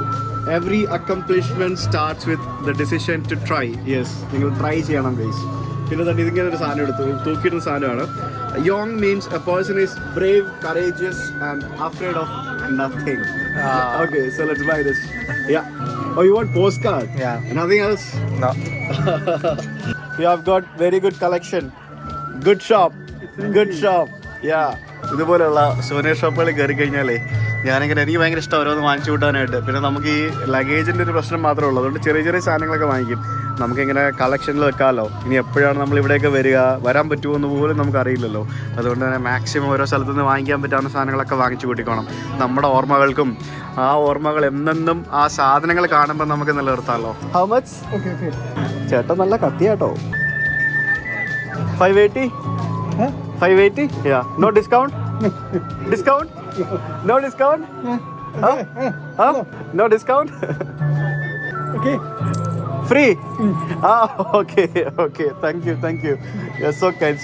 Every accomplishment starts with the decision to try. Yes, നിങ്ങൾ ട്രൈ ചെയ്യണം ഗൈസ്. പിന്നെ തന്നെ ഇതിങ്ങനെ ഒരു സാധനം എടുത്തു, തൂക്കിയിട്ടൊരു സാധനമാണ്. Yong means a person is brave, courageous and afraid of nothing. Okay, so let's buy this. Yeah. Oh, you want postcard? Yeah. Nothing else? No. You have got very good collection. Good shop. Good shop. Yeah. ഇതുപോലെയുള്ള souvenir ഷോപ്പുകളിൽ കയറി കഴിഞ്ഞാലേ എനിക്ക് ഭയങ്കര ഇഷ്ടം ഓരോന്ന് വാങ്ങിച്ചു കൂട്ടാനായിട്ട്. പിന്നെ നമുക്ക് ഈ ലഗേജിൻ്റെ ഒരു പ്രശ്നം മാത്രമേ ഉള്ളൂ. അതുകൊണ്ട് ചെറിയ സാധനങ്ങളൊക്കെ വാങ്ങിക്കും. നമുക്കിങ്ങനെ കളക്ഷനിൽ വെക്കാമല്ലോ. ഇനി എപ്പോഴാണ് നമ്മൾ ഇവിടെയൊക്കെ വരാൻ പറ്റുമോ എന്ന് പോലും നമുക്കറിയില്ലല്ലോ. അതുകൊണ്ട് തന്നെ മാക്സിമം ഓരോ സ്ഥലത്തു നിന്ന് വാങ്ങിക്കാൻ പറ്റാവുന്ന സാധനങ്ങളൊക്കെ വാങ്ങിച്ചു കൂട്ടിക്കോണം. നമ്മുടെ ഓർമ്മകൾക്കും ആ ഓർമ്മകൾ എന്നെന്നും ആ സാധനങ്ങൾ കാണുമ്പോൾ നമുക്ക് നിലനിർത്താമല്ലോ. How much? ചേട്ടൻ നല്ല കത്തിയാട്ടോ. 580? 580? Yeah. No discount? Discount? No discount? No discount? Okay. Free? Okay. Thank you. You're so kind.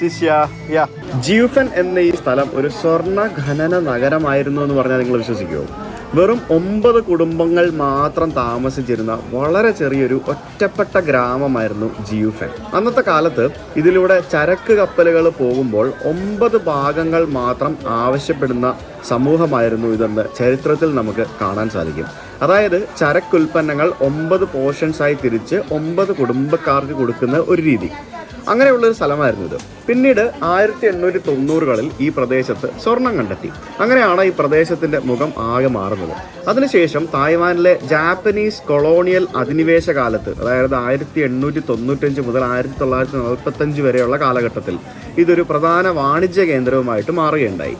Yeah. ജിയുഫൻ എന്ന ഈ സ്ഥലം ഒരു സ്വർണ്ണ ഖനന നഗരമായിരുന്നു എന്ന് പറഞ്ഞാൽ നിങ്ങൾ വിശ്വസിക്കുമോ? വെറും 9 കുടുംബങ്ങൾ മാത്രം താമസിച്ചിരുന്ന വളരെ ചെറിയൊരു ഒറ്റപ്പെട്ട ഗ്രാമമായിരുന്നു ജിയുഫൻ. അന്നത്തെ കാലത്ത് ഇതിലൂടെ ചരക്ക് കപ്പലുകൾ പോകുമ്പോൾ 9 ഭാഗങ്ങൾ മാത്രം ആവശ്യപ്പെടുന്ന സമൂഹമായിരുന്നു ഇതെന്ന് ചരിത്രത്തിൽ നമുക്ക് കാണാൻ സാധിക്കും. അതായത് ചരക്കുൽപ്പന്നങ്ങൾ 9 പോർഷൻസായി തിരിച്ച് 9 കുടുംബക്കാർക്ക് കൊടുക്കുന്ന ഒരു രീതി. അങ്ങനെയുള്ളൊരു സ്ഥലമായിരുന്നു ഇത്. പിന്നീട് 1890കളിൽ ഈ പ്രദേശത്ത് സ്വർണം കണ്ടെത്തി. അങ്ങനെയാണ് ഈ പ്രദേശത്തിൻ്റെ മുഖം ആകെ മാറുന്നത്. അതിനുശേഷം തായ്വാനിലെ ജാപ്പനീസ് കൊളോണിയൽ അധിനിവേശ കാലത്ത്, അതായത് 1895 മുതൽ 1945 വരെയുള്ള കാലഘട്ടത്തിൽ ഇതൊരു പ്രധാന വാണിജ്യ കേന്ദ്രവുമായിട്ട് മാറുകയുണ്ടായി.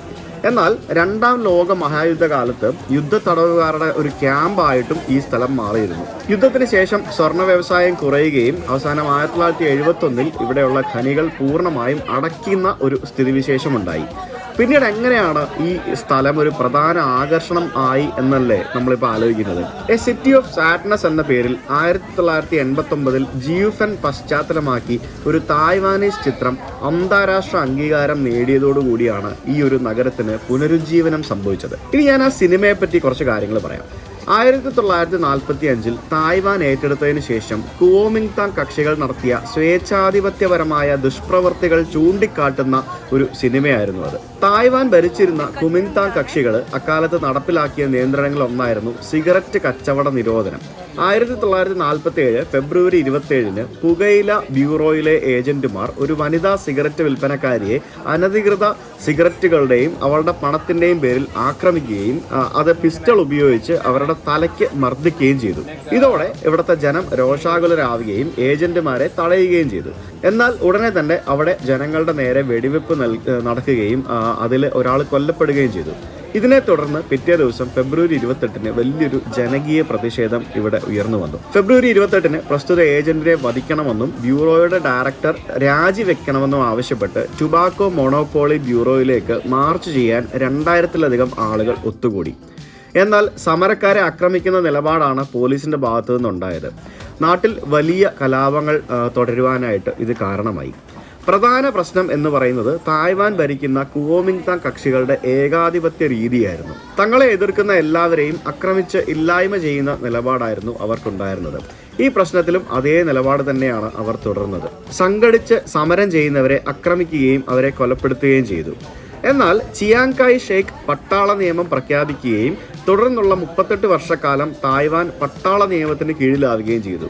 എന്നാൽ 2ാം ലോക മഹായുദ്ധകാലത്ത് യുദ്ധ തടവുകാരുടെ ഒരു ക്യാമ്പായിട്ടും ഈ സ്ഥലം മാറിയിരുന്നു. യുദ്ധത്തിന് ശേഷം സ്വർണ്ണ വ്യവസായം കുറയുകയും അവസാനം 1971 ഇവിടെയുള്ള ഖനികൾ പൂർണ്ണമായും അടയ്ക്കുന്ന ഒരു സ്ഥിതിവിശേഷമുണ്ടായി. പിന്നീട് എങ്ങനെയാണ് ഈ സ്ഥലം ഒരു പ്രധാന ആകർഷണം ആയി എന്നല്ലേ നമ്മളിപ്പോൾ ആലോചിക്കുന്നത്. എ സിറ്റി ഓഫ് സാഡ്നസ് എന്ന പേരിൽ 1989 ജിയുഫൻ പശ്ചാത്തലമാക്കി ഒരു തായ്വാനീസ് ചിത്രം അന്താരാഷ്ട്ര അംഗീകാരം നേടിയതോടുകൂടിയാണ് ഈ ഒരു നഗരത്തിന് പുനരുജ്ജീവനം സംഭവിച്ചത്. ഇനി ഞാൻ ആ സിനിമയെ പറ്റി കുറച്ച് കാര്യങ്ങൾ പറയാം. 1945 തായ്വാൻ ഏറ്റെടുത്തതിനു ശേഷം കുവോമിങ്താങ് കക്ഷികൾ നടത്തിയ സ്വേച്ഛാധിപത്യപരമായ ദുഷ്പ്രവൃത്തികൾ ചൂണ്ടിക്കാട്ടുന്ന ഒരു സിനിമയായിരുന്നു അത്. തായ്വാൻ ഭരിച്ചിരുന്ന കുമിങ്താങ് കക്ഷികൾ അക്കാലത്ത് നടപ്പിലാക്കിയ നിയന്ത്രണങ്ങളൊന്നായിരുന്നു സിഗരറ്റ് കച്ചവട നിരോധനം. 1947 ഫെബ്രുവരി 27 പുകയില ബ്യൂറോയിലെ ഏജന്റുമാർ ഒരു വനിതാ സിഗരറ്റ് വിൽപ്പനക്കാരിയെ അനധികൃത സിഗരറ്റുകളുടെയും അവളുടെ പണത്തിന്റെയും പേരിൽ ആക്രമിക്കുകയും അത് പിസ്റ്റൾ ഉപയോഗിച്ച് അവരുടെ തലയ്ക്ക് മർദ്ദിക്കുകയും ചെയ്തു. ഇതോടെ ഇവിടുത്തെ ജനം രോഷാകുലരാവുകയും ഏജന്റുമാരെ തടയുകയും ചെയ്തു. എന്നാൽ ഉടനെ തന്നെ അവിടെ ജനങ്ങളുടെ നേരെ വെടിവെപ്പ് നടക്കുകയും അതിൽ ഒരാൾ കൊല്ലപ്പെടുകയും ചെയ്തു. ഇതിനെ തുടർന്ന് പിറ്റേ ദിവസം ഫെബ്രുവരി 28 വലിയൊരു ജനകീയ പ്രതിഷേധം ഇവിടെ ഉയർന്നു വന്നു. ഫെബ്രുവരി 28 പ്രസ്തുത ഏജന്റിനെ വധിക്കണമെന്നും ബ്യൂറോയുടെ ഡയറക്ടർ രാജിവെക്കണമെന്നും ആവശ്യപ്പെട്ട് ടുബാക്കോ മൊണോപോളി ബ്യൂറോയിലേക്ക് മാർച്ച് ചെയ്യാൻ 2000-ലധികം ആളുകൾ ഒത്തുകൂടി. എന്നാൽ സമരക്കാരെ ആക്രമിക്കുന്ന നിലപാടാണ് പോലീസിന്റെ ഭാഗത്തു നിന്നുണ്ടായത്. നാട്ടിൽ വലിയ കലാപങ്ങൾ തുടരുവാനായിട്ട് ഇത് കാരണമായി. പ്രധാന പ്രശ്നം എന്ന് പറയുന്നത് തായ്വാൻ ഭരിക്കുന്ന കുവോമിങ്താങ് കക്ഷികളുടെ ഏകാധിപത്യ രീതിയായിരുന്നു. തങ്ങളെ എതിർക്കുന്ന എല്ലാവരെയും ആക്രമിച്ച് ഇല്ലായ്മ ചെയ്യുന്ന നിലപാടായിരുന്നു അവർക്കുണ്ടായിരുന്നത്. ഈ പ്രശ്നത്തിലും അതേ നിലപാട് തന്നെയാണ് അവർ തുടർന്നത്. സംഘടിച്ച് സമരം ചെയ്യുന്നവരെ ആക്രമിക്കുകയും അവരെ കൊലപ്പെടുത്തുകയും ചെയ്തു. എന്നാൽ ചിയാങ്കായ് ഷേക്ക് പട്ടാള നിയമം പ്രഖ്യാപിക്കുകയും തുടർന്നുള്ള 38 വർഷക്കാലം തായ്വാൻ പട്ടാള നിയമത്തിന് കീഴിലാവുകയും ചെയ്തു.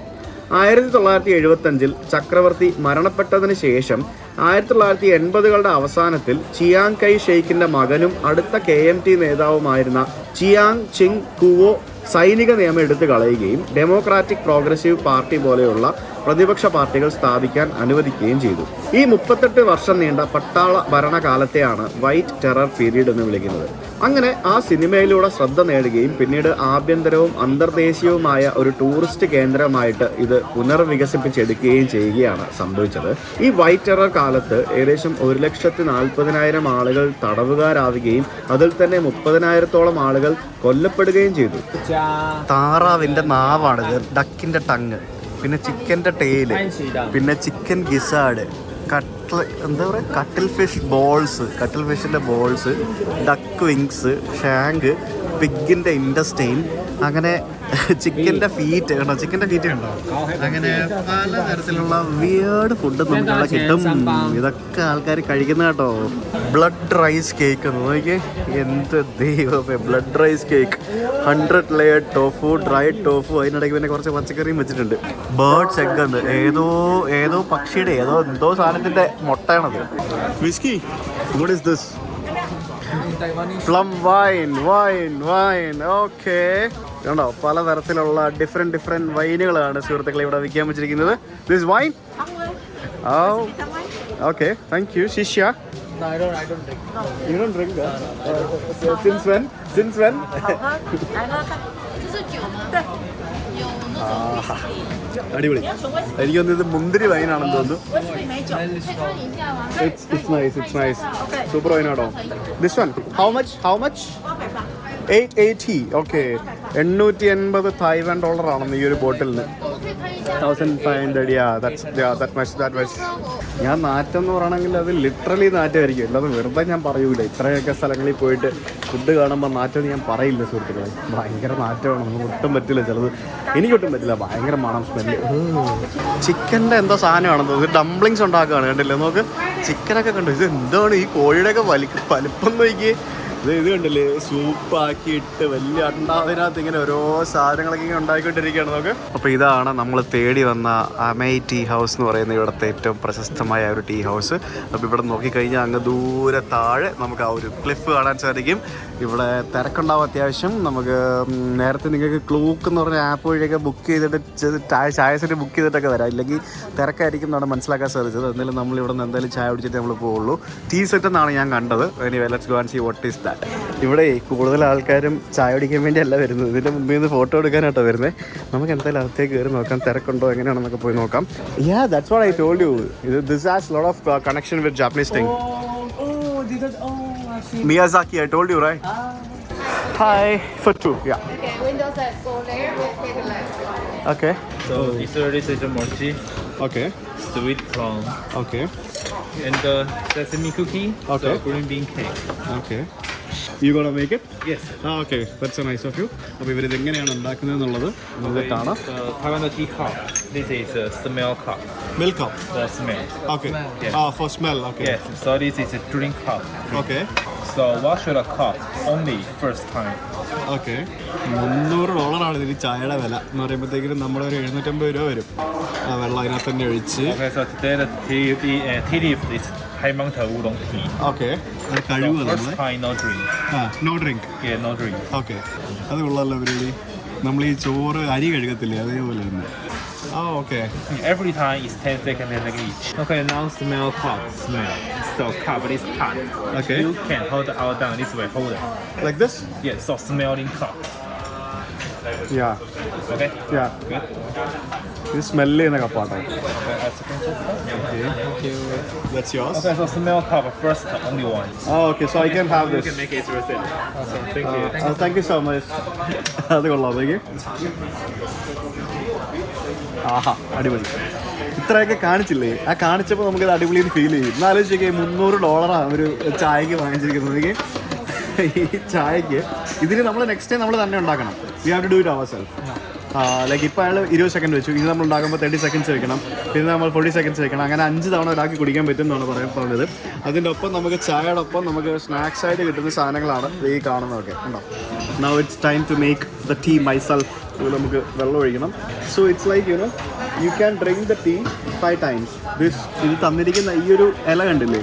1975 ചക്രവർത്തി മരണപ്പെട്ടതിന് ശേഷം 1980കളുടെ അവസാനത്തിൽ ചിയാങ്കായ് ഷെയ്ക്കിന്റെ മകനും അടുത്ത KMT നേതാവുമായിരുന്ന ചിയാങ് ചിങ് കുവോ സൈനിക നിയമം എടുത്തു കളയുകയും ഡെമോക്രാറ്റിക് പ്രോഗ്രസീവ് പാർട്ടി പോലെയുള്ള പ്രതിപക്ഷ പാർട്ടികൾ സ്ഥാപിക്കാൻ അനുവദിക്കുകയും ചെയ്തു. ഈ 38 വർഷം നീണ്ട പട്ടാള ഭരണകാലത്തെയാണ് വൈറ്റ് ടെറർ പീരീഡ് എന്ന് വിളിക്കുന്നത്. അങ്ങനെ ആ സിനിമയിലൂടെ ശ്രദ്ധ നേടുകയും പിന്നീട് ആഭ്യന്തരവും അന്തർദേശീയവുമായ ഒരു ടൂറിസ്റ്റ് കേന്ദ്രമായിട്ട് ഇത് പുനർവികസിപ്പിച്ചെടുക്കുകയും ചെയ്യുകയാണ് സംഭവിച്ചത്. ഈ വൈറ്റ് ടെറർ കാലത്ത് ഏകദേശം 1,40,000 ആളുകൾ തടവുകാരാവുകയും അതിൽ തന്നെ 30,000-ഓളം ആളുകൾ കൊല്ലപ്പെടുകയും ചെയ്തു. താറാവിന്റെ നാവാണിത്, ഡക്കിന്റെ ടങ്, പിന്നെ ചിക്കൻ്റെ ടെയില്, പിന്നെ ചിക്കൻ ഗിസാഡ്, കട്ടിൽ ഫിഷിൻ്റെ ബോൾസ്, ഡക്ക് വിങ്സ്, ഷാങ്ക്, പിഗിൻ്റെ ഇൻഡസ്റ്റൈൻ, അങ്ങനെ ചിക്കൻ്റെ ഫീറ്റ് കണ്ടോ, ചിക്കൻ്റെ ഫീറ്റ് കണ്ടോ, അങ്ങനെ പല തരത്തിലുള്ള വിയേർഡ് ഫുഡ് നമുക്ക് അവിടെ കിട്ടും. ഇതൊക്കെ ആൾക്കാർ കഴിക്കുന്ന കേട്ടോ. ബ്ലഡ് റൈസ് കേക്ക് നോക്കിയേ, എന്ത് ദൈവമേ, blood rice cake, 100 layer tofu, dry tofu, അതിനിടയ്ക്ക് പിന്നെ കുറച്ച് പച്ചക്കറിയും വെച്ചിട്ടുണ്ട്. ബേർഡ്സ് എഗ് എന്ന് ഏതോ പക്ഷിയുടെ എന്തോ സാധനത്തിന്റെ മുട്ടയാണത്. Whisky, what is this? Plum wine. Okay, കണ്ടോ പലതരത്തിലുള്ള ഡിഫറെന്റ് വൈനുകളാണ് സുഹൃത്തുക്കളെ ഇവിടെ വിൽക്കാൻ വെച്ചിരിക്കുന്നത്. This wine okay thank you. ശിഷ്യ No, I don't drink. You don't drink? Since when? Since when? 这是酒吗？对，有那种 അടിപൊളി. എനിക്ക് തോന്നുന്നത് ഇത് മുന്തിരി വൈനാണെന്ന് തോന്നുന്നു. 可以看一下吗？ It's nice. സൂപ്പർ വൈനാണോ? This one. How much? 880. Okay 880 Taiwan dollar ആണെന്ന് ഈ ഒരു ബോട്ടിലിന്. 1500. that much. ഞാൻ നാറ്റം എന്ന് പറയണമെങ്കിൽ അത് ലിറ്ററലി നാറ്റമായിരിക്കും, അല്ലാതെ വെറുതെ ഞാൻ പറയൂല. ഇത്രയൊക്കെ സ്ഥലങ്ങളിൽ പോയിട്ട് ഫുഡ് കാണുമ്പോൾ നാറ്റം ഞാൻ പറയില്ല സുഹൃത്തുക്കളെ. ഭയങ്കര നാറ്റമാണ്, നമുക്ക് ഒട്ടും പറ്റില്ല. ചിലത് എനിക്കൊട്ടും പറ്റില്ല, ഭയങ്കര മണം സ്മെല്ല്. ചിക്കൻ്റെ എന്തോ സാധനമാണെന്ന് തോന്നുന്നു. ഡംപ്ലിങ്സ് ഉണ്ടാക്കുകയാണ്, കണ്ടില്ലേ നോക്ക്. ചിക്കനൊക്കെ കണ്ടു. ഇത് എന്താണ് ഈ കോഴിയുടെയൊക്കെ വലിപ്പം നോക്കി. ഇത് കണ്ടില്ലേ, സൂപ്പാക്കിയിട്ട് വലിയ അണ്ടാവിനകത്ത് ഇങ്ങനെ ഓരോ സാധനങ്ങളൊക്കെ ഇങ്ങനെ ഉണ്ടാക്കിക്കൊണ്ടിരിക്കുകയാണ് നോക്ക്. അപ്പോൾ ഇതാണ് നമ്മൾ തേടി വന്ന അമൈ ടീ ഹൗസ് എന്ന് പറയുന്ന ഇവിടുത്തെ ഏറ്റവും പ്രശസ്തമായ ഒരു ടീ ഹൗസ്. അപ്പോൾ ഇവിടെ നോക്കിക്കഴിഞ്ഞാൽ അങ്ങ് ദൂരെ താഴെ നമുക്ക് ആ ഒരു ക്ലിഫ് കാണാൻ സാധിക്കും. ഇവിടെ തിരക്കുണ്ടാവും അത്യാവശ്യം. നമുക്ക് നേരത്തെ നിങ്ങൾക്ക് ക്ലൂക്ക് എന്ന് പറഞ്ഞ ആപ്പ് വഴിയൊക്കെ ബുക്ക് ചെയ്തിട്ട് ചായ സെറ്റ് ബുക്ക് ചെയ്തിട്ടൊക്കെ വരാം, ഇല്ലെങ്കിൽ തിരക്കായിരിക്കും എന്നാണ് മനസ്സിലാക്കാൻ സാധിച്ചത്. എന്നാലും നമ്മൾ ഇവിടെ നിന്ന് എന്തായാലും ചായ കുടിച്ചിട്ട് നമ്മൾ പോവുള്ളൂ. ടീ സെറ്റ് എന്നാണ് ഞാൻ കണ്ടത്. Anyway let's go and see what is that. ഇവിടെ കൂടുതൽ ആൾക്കാരും ചായ കുടിക്കാൻ വേണ്ടിയല്ല വരുന്നത്, ഇതിൻ്റെ മുമ്പിൽ നിന്ന് ഫോട്ടോ എടുക്കാനായിട്ടോ വരുന്നത്. നമുക്ക് എന്തായാലും അകത്തേക്ക് കയറി നോക്കാം, തിരക്കുണ്ടോ എങ്ങനെയാണെന്നൊക്കെ പോയി നോക്കാം. That's what I told you. This has a lot of connection with Japanese thing. I've seen. Miyazaki, I told you, right? Hi, for two. Yeah. Okay, windows that go left, take left. Okay. So this is a mochi, Okay. sweet corn, Okay. and the sesame cookie, Okay. the green bean cake. Okay. You gonna make it? Yes. Okay. That's so nice of you. അപ്പോൾ ഇവരിത് എങ്ങനെയാണ് ഉണ്ടാക്കുന്നത് എന്നുള്ളത് നമുക്ക് കാണാം. Taiwan tea cup. This is a smell cup Milk cup. for smell. Okay. Yes. For smell. Okay. Yes. So this is a drink cup. Okay. So wash the cup only first time. Okay. $300 ഇതിന് ചായയുടെ വില എന്ന് പറയുമ്പോഴത്തേക്കും നമ്മുടെ ഒരു 750 രൂപ വരും. ആ വെള്ളം അതിനകത്ത് തന്നെ ഒഴിച്ച്. Okay. So today the tea leaf is high mountain oolong tea. Okay. അത് കഴിവ് First time no drink. No drink. Yeah, no drink. Okay. അത് കൊള്ളാമല്ലോ പരിപാടി. നമ്മൾ ഈ ചോറ് അരി കഴുകത്തില്ലേ അതേപോലെ തന്നെ. Okay. Every time is 10 seconds and each. Okay, now smell cup. Smell. So cup is hot. Okay. You can hold it out down this way. Hold it. Like this? Yes. So smelling cup. Yeah. Okay. Yeah. Good. ഇത് smell ചെയ്യുന്ന കപ്പാട്ടോ. Okay. That's yours? Okay. So smell cup first, only one. Okay. So I can have You this. can make it yourself. Okay. Thank you. Thank you so much. അത് കൊള്ളാം. ആഹാ അടിപൊളി. ഇത്രയൊക്കെ കാണിച്ചില്ലേ, ആ കാണിച്ചപ്പോൾ നമുക്കത് അടിപൊളി ഫീൽ ചെയ്യും. എന്നാലോചിച്ചേ $300 ഒരു ചായക്ക് വാങ്ങിച്ചിരിക്കുന്നത്. ഈ ചായക്ക് ഇതിന് നമ്മൾ നെക്സ്റ്റ് ടൈം നമ്മൾ തന്നെ ഉണ്ടാക്കണം. We have to do it our self. Like ഇപ്പോൾ അയാൾ 20 സെക്കൻഡ് വെച്ചു, ഇത് നമ്മൾ ഉണ്ടാക്കുമ്പോൾ 30 സെക്കൻഡ്സ് വെക്കണം, പിന്നെ നമ്മൾ 40 സെക്കൻഡ്സ് വെക്കണം. അങ്ങനെ 5 തവണ ഒരാൾക്ക് കുടിക്കാൻ പറ്റും എന്നാണ് പറഞ്ഞത്. അതിൻ്റെ ഒപ്പം നമുക്ക് ചായയുടെ ഒപ്പം നമുക്ക് സ്നാക്സ് ആയിട്ട് കിട്ടുന്ന സാധനങ്ങളാണ് ഈ കാണുന്നതൊക്കെ. ഉണ്ടോ? Now it's time to make the tea myself. ഇത് നമുക്ക് വെള്ളം ഒഴിക്കണം. So it's like you can drink the tea 5 times. ഇത് തന്നിരിക്കുന്ന ഈ ഒരു ഇല കണ്ടില്ലേ,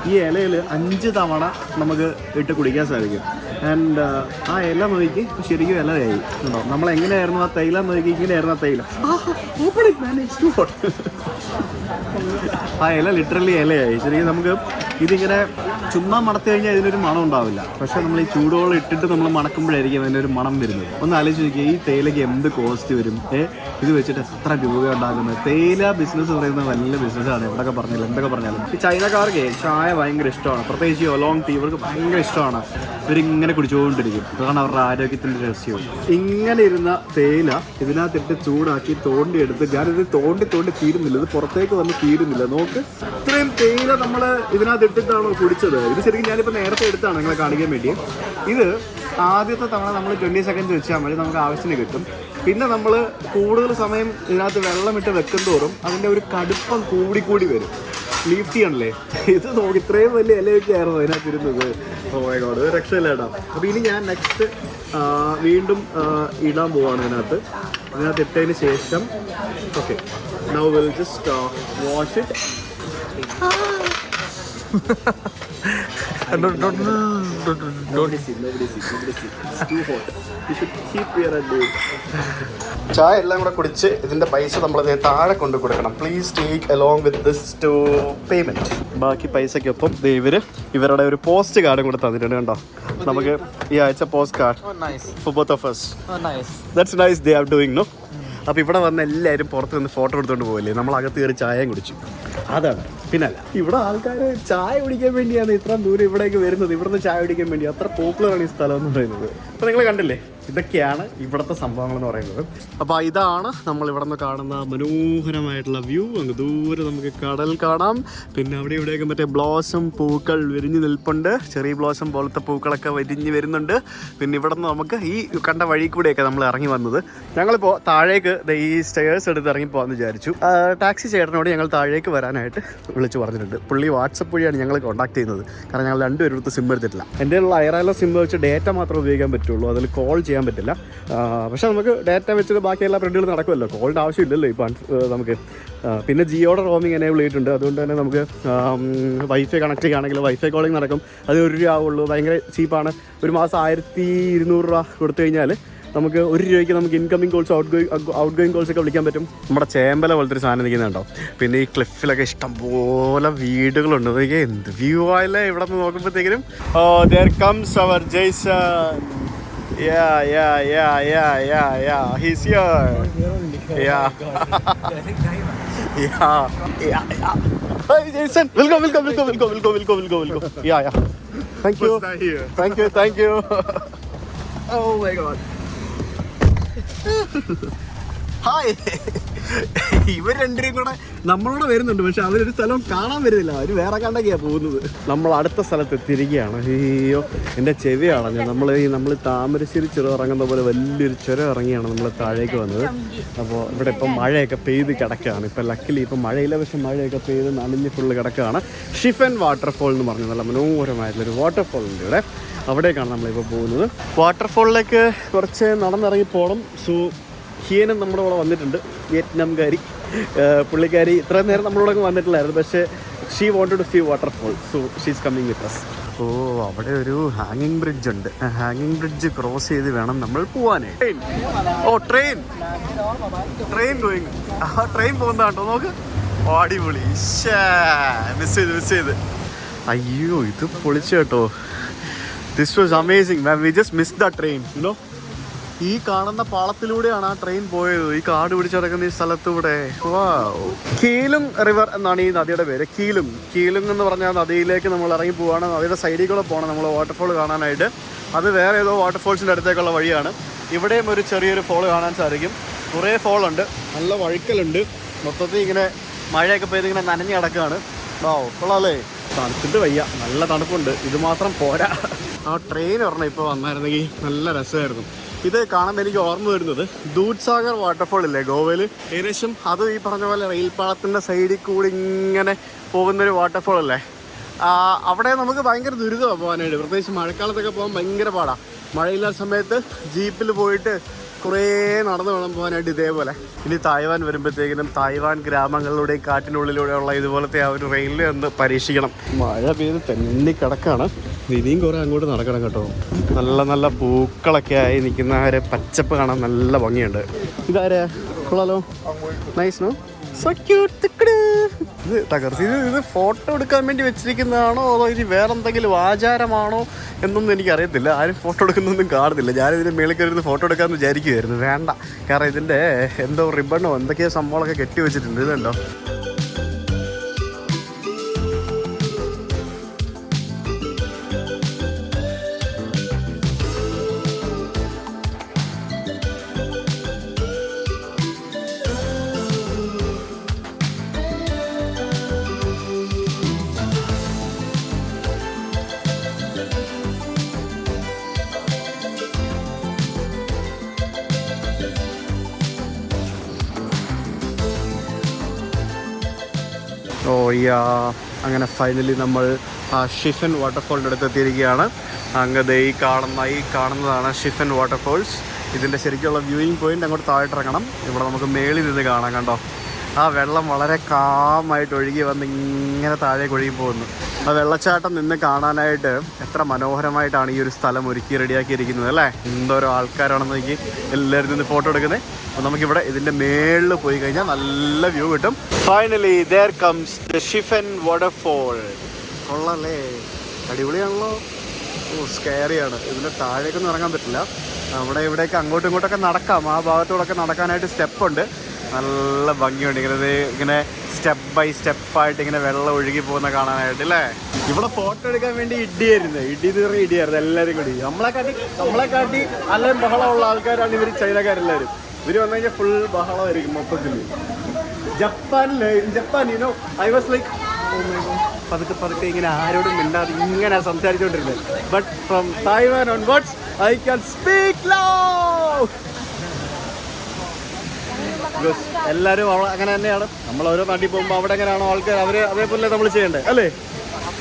ഈ ഇലയിൽ 5 തവണ നമുക്ക് ഇട്ട് കുടിക്കാൻ സാധിക്കും. ആൻഡ് ആ ഇല നോക്കി ശരിക്കും ഇലയായി. ഉണ്ടോ? നമ്മളെങ്ങനെയായിരുന്നു ആ തൈലം നോക്കി, ഇങ്ങനെയായിരുന്നു ആ തൈലം. ആ ഇല ലിറ്ററലി ഇലയായി. ശരിക്കും നമുക്ക് ഇതിങ്ങനെ ചുമ്മാ മണത്ത് കഴിഞ്ഞാൽ ഇതിനൊരു മണം ഉണ്ടാവില്ല. പക്ഷേ നമ്മൾ ഈ ചൂടുവെള്ളം ഇട്ടിട്ട് നമ്മൾ മണക്കുമ്പോഴായിരിക്കും അതിൻ്റെ ഒരു മണം വരുന്നത്. ഒന്ന് ആലോചിച്ച് നോക്കിയാൽ ഈ തേയിലയ്ക്ക് എന്ത് കോസ്റ്റ് വരും. ഇത് വെച്ചിട്ട് എത്ര രൂപ ഉണ്ടാക്കുന്നത്. തേയില ബിസിനസ് പറയുന്നത് വലിയ ബിസിനസ്സാണ്. എവിടെയൊക്കെ പറഞ്ഞാലും എന്തൊക്കെ പറഞ്ഞാലും ഈ ചൈനക്കാർക്ക് ചായ ഭയങ്കര ഇഷ്ടമാണ്. പ്രത്യേകിച്ച് ഒലോങ് ടീ ഇവർക്ക് ഭയങ്കര ഇഷ്ടമാണ്. ഇവരിങ്ങനെ കുടിച്ചുകൊണ്ടിരിക്കും. അതാണ് അവരുടെ ആരോഗ്യത്തിൻ്റെ രഹസ്യവും. ഇങ്ങനെ ഇരുന്ന തേയില ഇതിനകത്തിട്ട് ചൂടാക്കി തോണ്ടിയെടുത്ത്, ഞാനിത് തോണ്ടി തീരുന്നില്ല, ഇത് പുറത്തേക്ക് വന്ന് തീരുന്നില്ല. നോക്ക്, ഇത്രയും തേയില നമ്മൾ ഇതിനകത്ത് ഇട്ടിട്ടാണോ കുടിച്ചത്. ഇത് ശരിക്കും ഞാനിപ്പോൾ നേരത്തെ എടുത്താണ് നിങ്ങളെ കാണിക്കാൻ വേണ്ടി. ഇത് ആദ്യത്തെ തവണ നമ്മൾ 20 സെക്കൻഡ് വെച്ചാൽ മതി, നമുക്ക് ആവശ്യത്തിന് കിട്ടും. പിന്നെ നമ്മൾ കൂടുതൽ സമയം ഇതിനകത്ത് വെള്ളമിട്ട് വെക്കുന്തോറും അതിൻ്റെ ഒരു കടുപ്പം കൂടി വരും. ലീഫ് ടീ ആണല്ലേ ഇത്. നോക്കി ഇത്രയും വലിയ ഇലയൊക്കെ ആയിരുന്നു അതിനകത്ത് ഇരുന്നത്. ഓ മൈ ഗോഡ്, ഒരു രക്ഷയില്ല കേട്ടോ. അപ്പോൾ ഇനി ഞാൻ നെക്സ്റ്റ് വീണ്ടും ഇടാൻ പോവാണ് ഇതിനകത്ത് ഇട്ടതിന് ശേഷം. Okay, now will just wash it. Nobody sit. It's too hot. You should keep here and do it. ചായ എല്ലാം കൂടെ കുടിച്ച് ഇതിന്റെ പൈസ നമ്മൾ താഴെ കൊണ്ട് കൊടുക്കണം. Please take along with this to payment. ബാക്കി പൈസയ്ക്കൊപ്പം ഇവരുടെ ഒരു പോസ്റ്റ് കാർഡും കൂടെ തന്നിട്ടുണ്ട് കേട്ടോ. നമുക്ക് ഈ ആഴ്ച post card for both of us. That's nice they are doing, no? അപ്പോൾ ഇവിടെ വന്ന് എല്ലാവരും പുറത്ത് നിന്ന് ഫോട്ടോ എടുത്തുകൊണ്ട് പോകില്ലേ, നമ്മൾ അകത്ത് കയറി ചായയും കുടിച്ചു. അതാണ് പിന്നല്ല, ഇവിടെ ആൾക്കാർ ചായ കുടിക്കാൻ വേണ്ടിയാണ് ഇത്ര ദൂരം ഇവിടേക്ക് വരുന്നത്. ഇവിടുന്ന് ചായ കുടിക്കാൻ വേണ്ടി അത്ര പോപ്പുലറാണ് ഈ സ്ഥലം എന്ന് പറയുന്നത്. അപ്പോൾ നിങ്ങൾ കണ്ടില്ലേ, ഇതൊക്കെയാണ് ഇവിടുത്തെ സംഭവങ്ങൾ എന്ന് പറയുന്നത്. അപ്പോൾ ഇതാണ് നമ്മൾ ഇവിടെ നിന്ന് കാണുന്ന മനോഹരമായിട്ടുള്ള വ്യൂ. അങ്ങ് ദൂരെ നമുക്ക് കടൽ കാണാം. പിന്നെ അവിടെ ഇവിടെയൊക്കെ മറ്റേ ബ്ലോസം പൂക്കൾ വിരിഞ്ഞ് നിൽപ്പുണ്ട്. ചെറിയ ബ്ലോസം പോലത്തെ പൂക്കളൊക്കെ വിരിഞ്ഞ് വരുന്നുണ്ട്. പിന്നെ ഇവിടെ നിന്ന് നമുക്ക് ഈ കണ്ട വഴി കൂടെയൊക്കെ നമ്മൾ ഇറങ്ങി വന്നത്. ഞങ്ങളിപ്പോൾ താഴേക്ക് ഈ സ്റ്റെയർസ് എടുത്ത് ഇറങ്ങി പോകാമെന്ന് വിചാരിച്ചു. ടാക്സി ചേട്ടനോട് ഞങ്ങൾ താഴേക്ക് വരാനായിട്ട് വിളിച്ച് പറഞ്ഞിട്ടുണ്ട്. പുള്ളി വാട്സപ്പ് വഴിയാണ് ഞങ്ങൾ കോൺടാക്ട് ചെയ്യുന്നത്. കാരണം ഞങ്ങൾ രണ്ടുപേരും അടുത്ത് സിം എടുത്തിട്ടില്ല. എൻ്റെ ഉള്ള ഐറാലോ സിം വെച്ച് ഡേറ്റ മാത്രമേ ഉപയോഗിക്കാൻ പറ്റുള്ളൂ, അതിൽ കോൾ ചെയ്യാൻ പറ്റില്ല. പക്ഷേ നമുക്ക് ഡേറ്റ വെച്ചിട്ട് ബാക്കി എല്ലാ പ്രിന്റുകളും നടക്കുമല്ലോ, കോളിൻ്റെ ആവശ്യമില്ലല്ലോ ഇപ്പം നമുക്ക്. പിന്നെ ജിയോയുടെ റോമിങ് എനേബിൾ ചെയ്തിട്ടുണ്ട്. അതുകൊണ്ട് തന്നെ നമുക്ക് വൈഫൈ കണക്ട് ചെയ്യുകയാണെങ്കിൽ വൈഫൈ കോളിംഗ് നടക്കും. അത് ₹1 ആവുള്ളൂ, ഭയങ്കര ചീപ്പാണ്. ഒരു മാസം 1200 രൂപ കൊടുത്തു കഴിഞ്ഞാൽ നമുക്ക് ₹1 നമുക്ക് incoming calls out going calls ഒക്കെ വിളിക്കാൻ പറ്റും. നമ്മുടെ ചേമ്പല പോലത്തെ ഒരു സാധനം നിൽക്കുന്നുണ്ടോ. പിന്നെ ഈ ക്ലിഫിലൊക്കെ ഇഷ്ടംപോലെ വീടുകളുണ്ട്. അതൊക്കെ എന്ത് വ്യൂ ആയില്ലേ ഇവിടെ നിന്ന് നോക്കുമ്പോഴത്തേക്കിനും. there comes our Jaison. He's here. Hi Jaison, welcome. Yeah. Thank you. Oh my god. Hi. ഇവർ രണ്ടുപേരും കൂടെ നമ്മളോട് വരുന്നുണ്ട്, പക്ഷെ അവരൊരു സ്ഥലം കാണാൻ വരുന്നില്ല. അവർ വേറെ കണ്ടൊക്കെയാണ് പോകുന്നത്. നമ്മൾ അടുത്ത സ്ഥലത്ത് എത്തിയിരിക്കുകയാണ്. അയ്യോ, എൻ്റെ ചെവി അടഞ്ഞു. നമ്മൾ താമരശ്ശേരി ചുരം ഇറങ്ങുന്ന പോലെ വലിയൊരു ചുരം ഇറങ്ങിയാണ് നമ്മൾ താഴേക്ക് വന്നത്. അപ്പോൾ ഇവിടെ ഇപ്പം മഴയൊക്കെ പെയ്ത് കിടക്കുകയാണ്. ഇപ്പം ലക്കിലി ഇപ്പം മഴയില്ല, പക്ഷെ മഴയൊക്കെ പെയ്ത് നനഞ്ഞ് ഫുള്ള് കിടക്കുകയാണ്. ഷിഫൻ വാട്ടർഫോൾ എന്ന് പറഞ്ഞ നല്ല മനോഹരമായിട്ടുള്ളൊരു വാട്ടർഫോൾ ഉണ്ട് ഇവിടെ. അവിടേക്കാണ് നമ്മളിപ്പോൾ പോകുന്നത്. വാട്ടർഫോളിലേക്ക് കുറച്ച് നടന്നിറങ്ങി പോകണം. ഹിയനും നമ്മുടെ കൂടെ വന്നിട്ടുണ്ട്, വിയറ്റ്നാംകാരി. പുള്ളിക്കാരി ഇത്രയും നേരം നമ്മളോടൊക്കെ വന്നിട്ടില്ലായിരുന്നു, പക്ഷേ she wanted to see waterfall, so she's coming with us. അവിടെ ഒരു ഹാങ്ങിങ് ബ്രിഡ്ജ് ഉണ്ട്. ഹാങ്ങിങ് ബ്രിഡ്ജ് ക്രോസ് ചെയ്ത് വേണം നമ്മൾ പോവാനേ. Train going. ട്രെയിൻ പോകുന്നതാട്ടോ, നോക്ക്. അടിപൊളി. മിസ് ചെയ്ത്. അയ്യോ, ഇത് പൊളിച്ചു കേട്ടോ. This was amazing ma'am. We just miss the train, you know. ഈ കാണുന്ന പാളത്തിലൂടെയാണ് ആ ട്രെയിൻ പോയത്, ഈ കാട് പിടിച്ചിടക്കുന്ന ഈ സ്ഥലത്തൂടെ. കീലും റിവർ എന്നാണ് ഈ നദിയുടെ പേര്. കീലും എന്ന് പറഞ്ഞാൽ നദിയിലേക്ക് നമ്മൾ ഇറങ്ങി പോവാണ്. നദിയുടെ സൈഡിൽ കൂടെ പോകണം നമ്മൾ വാട്ടർഫോൾ കാണാനായിട്ട്. അത് വേറെ ഏതോ വാട്ടർഫോൾസിൻ്റെ അടുത്തേക്കുള്ള വഴിയാണ്. ഇവിടെയും ഒരു ചെറിയൊരു ഫോൾ കാണാൻ സാധിക്കും. കുറേ ഫോളുണ്ട്, നല്ല വഴുക്കലുണ്ട്. മൊത്തത്തിൽ ഇങ്ങനെ മഴയൊക്കെ പെയ്ത് ഇങ്ങനെ നനഞ്ഞ് കിടക്കുകയാണ്. കൊള്ളാമല്ലേ? തണുത്തിട്ട് വയ്യ, നല്ല തണുപ്പുണ്ട്. ഇത് മാത്രം പോരാ. ആ ട്രെയിൻ ഒരെണ്ണം ഇപ്പോൾ വന്നായിരുന്നെങ്കിൽ നല്ല രസമായിരുന്നു. ഇത് കാണുമ്പോൾ എനിക്ക് ഓർമ്മ വരുന്നത് ദൂദ്സാഗർ വാട്ടർഫോൾ ഇല്ലേ ഗോവയിൽ, ഏകദേശം അത് ഈ പറഞ്ഞ പോലെ റെയിൽപാളത്തിൻ്റെ സൈഡിൽ കൂടി ഇങ്ങനെ പോകുന്നൊരു വാട്ടർഫോൾ അല്ലേ. അവിടെ നമുക്ക് ഭയങ്കര ദുരിതമാണ് പോകാനായിട്ട്, പ്രത്യേകിച്ച് മഴക്കാലത്തൊക്കെ പോകാൻ ഭയങ്കര പാടാണ്. മഴയില്ലാത്ത സമയത്ത് ജീപ്പിൽ പോയിട്ട് കുറേ നടന്നു വേണം പോകാനായിട്ട്. ഇതേപോലെ ഇനി തായ്വാൻ വരുമ്പോഴത്തേക്കിനും തായ്വാൻ ഗ്രാമങ്ങളിലൂടെയും കാട്ടിനുള്ളിലൂടെയുള്ള ഇതുപോലത്തെ ആ ഒരു റെയിലിൽ ഒന്ന് പരീക്ഷിക്കണം. മഴ പെയ്ത് തന്നെ കിടക്കാണ്. ഇനിയും കുറേ അങ്ങോട്ട് നടക്കണം കേട്ടോ. നല്ല പൂക്കളൊക്കെ ആയി നിൽക്കുന്ന ഒരു പച്ചപ്പ് കാണാൻ നല്ല ഭംഗിയുണ്ട്. ഇതാരെ കൊള്ളാലോ, നൈസ് നോ, സോ ക്യൂട്ട്. ഇത് തകർച്ച് ഇത് ഫോട്ടോ എടുക്കാൻ വേണ്ടി വെച്ചിരിക്കുന്നതാണോ അതോ ഇനി വേറെ എന്തെങ്കിലും ആചാരമാണോ എന്നൊന്നും എനിക്കറിയത്തില്ല. ആരും ഫോട്ടോ എടുക്കുന്നൊന്നും കാണുന്നില്ല. ഞാനിതിന് മേളിൽ കയറുന്ന ഫോട്ടോ എടുക്കാമെന്ന് വിചാരിക്കുമായിരുന്നു, വേണ്ട. കാരണം ഇതിൻ്റെ എന്തോ റിബണോ എന്തൊക്കെയോ സംഭവങ്ങളൊക്കെ കെട്ടി വെച്ചിട്ടുണ്ട്. ഇതുണ്ടോ. അങ്ങനെ ഫൈനലി നമ്മൾ ആ ഷിഫൻ വാട്ടർഫോളിൻ്റെ അടുത്ത് എത്തിയിരിക്കുകയാണ്. അങ്ങ് ഈ കാണുന്നതാണ് ഷിഫൻ വാട്ടർഫോൾസ്. ഇതിൻ്റെ ശരിക്കുള്ള വ്യൂയിങ് പോയിൻ്റ് അങ്ങോട്ട് താഴോട്ടിറങ്ങണം. ഇവിടെ നമുക്ക് മേളിൽ നിന്ന് കാണാം. കണ്ടോ, ആ വെള്ളം വളരെ കാമായിട്ട് ഒഴുകി വന്ന് ഇങ്ങനെ താഴേക്ക് ഒഴുകി പോകുന്നു. ആ വെള്ളച്ചാട്ടം നിന്ന് കാണാനായിട്ട് എത്ര മനോഹരമായിട്ടാണ് ഈ ഒരു സ്ഥലം ഒരുക്കി റെഡിയാക്കിയിരിക്കുന്നത് അല്ലേ. എന്തോരോ ആൾക്കാരാണെന്ന് നോക്കി എല്ലാവരും നിന്ന് ഫോട്ടോ എടുക്കുന്നത്. അപ്പോൾ നമുക്കിവിടെ ഇതിൻ്റെ മേളിൽ പോയി കഴിഞ്ഞാൽ നല്ല വ്യൂ കിട്ടും. Finally there comes the Shifen waterfall. കൊള്ളാല്ലേ, അടിപൊളിയാണല്ലോ. ഓ സ്കെയറിയാണ്. ഇതിൻ്റെ താഴേക്കൊന്നും ഇറങ്ങാൻ പറ്റില്ല. അവിടെ ഇവിടെയൊക്കെ അങ്ങോട്ടും ഇങ്ങോട്ടൊക്കെ നടക്കാം. ആ ഭാഗത്തോടൊക്കെ നടക്കാനായിട്ട് സ്റ്റെപ്പുണ്ട്. നല്ല ഭംഗിയുണ്ട് ഇങ്ങനെ സ്റ്റെപ്പ് ബൈ സ്റ്റെപ്പായിട്ട് ഇങ്ങനെ വെള്ളം ഒഴുകി പോകുന്ന കാണാനായിട്ട് അല്ലേ. ഇവിടെ ഫോട്ടോ എടുക്കാൻ വേണ്ടി ഇടിയായിരുന്നു എല്ലാവരും കൂടി. നമ്മളെ കാട്ടി അല്ലെങ്കിൽ ബഹളമുള്ള ആൾക്കാരാണ് ഇവർ, ചൈനക്കാരെല്ലാവരും. ഇവർ വന്നു കഴിഞ്ഞാൽ ഫുൾ ബഹളമായിരിക്കും മൊത്തത്തിൽ. Japan you know I was like പതുക്കെ ഇങ്ങനെ ആരോടും മിണ്ടാതെ ഇങ്ങനെ സംസാരിച്ചുകൊണ്ടിരുന്നത്. But from Taiwan onwards I can speak loud. എല്ലാവരും അങ്ങനെ തന്നെയാണ്. നമ്മൾ ഓരോ നാട്ടിൽ പോകുമ്പോൾ അവിടെ എങ്ങനെയാണോ ആൾക്കാർ അവർ അതേപോലെ നമ്മൾ ചെയ്യേണ്ടത് അല്ലേ.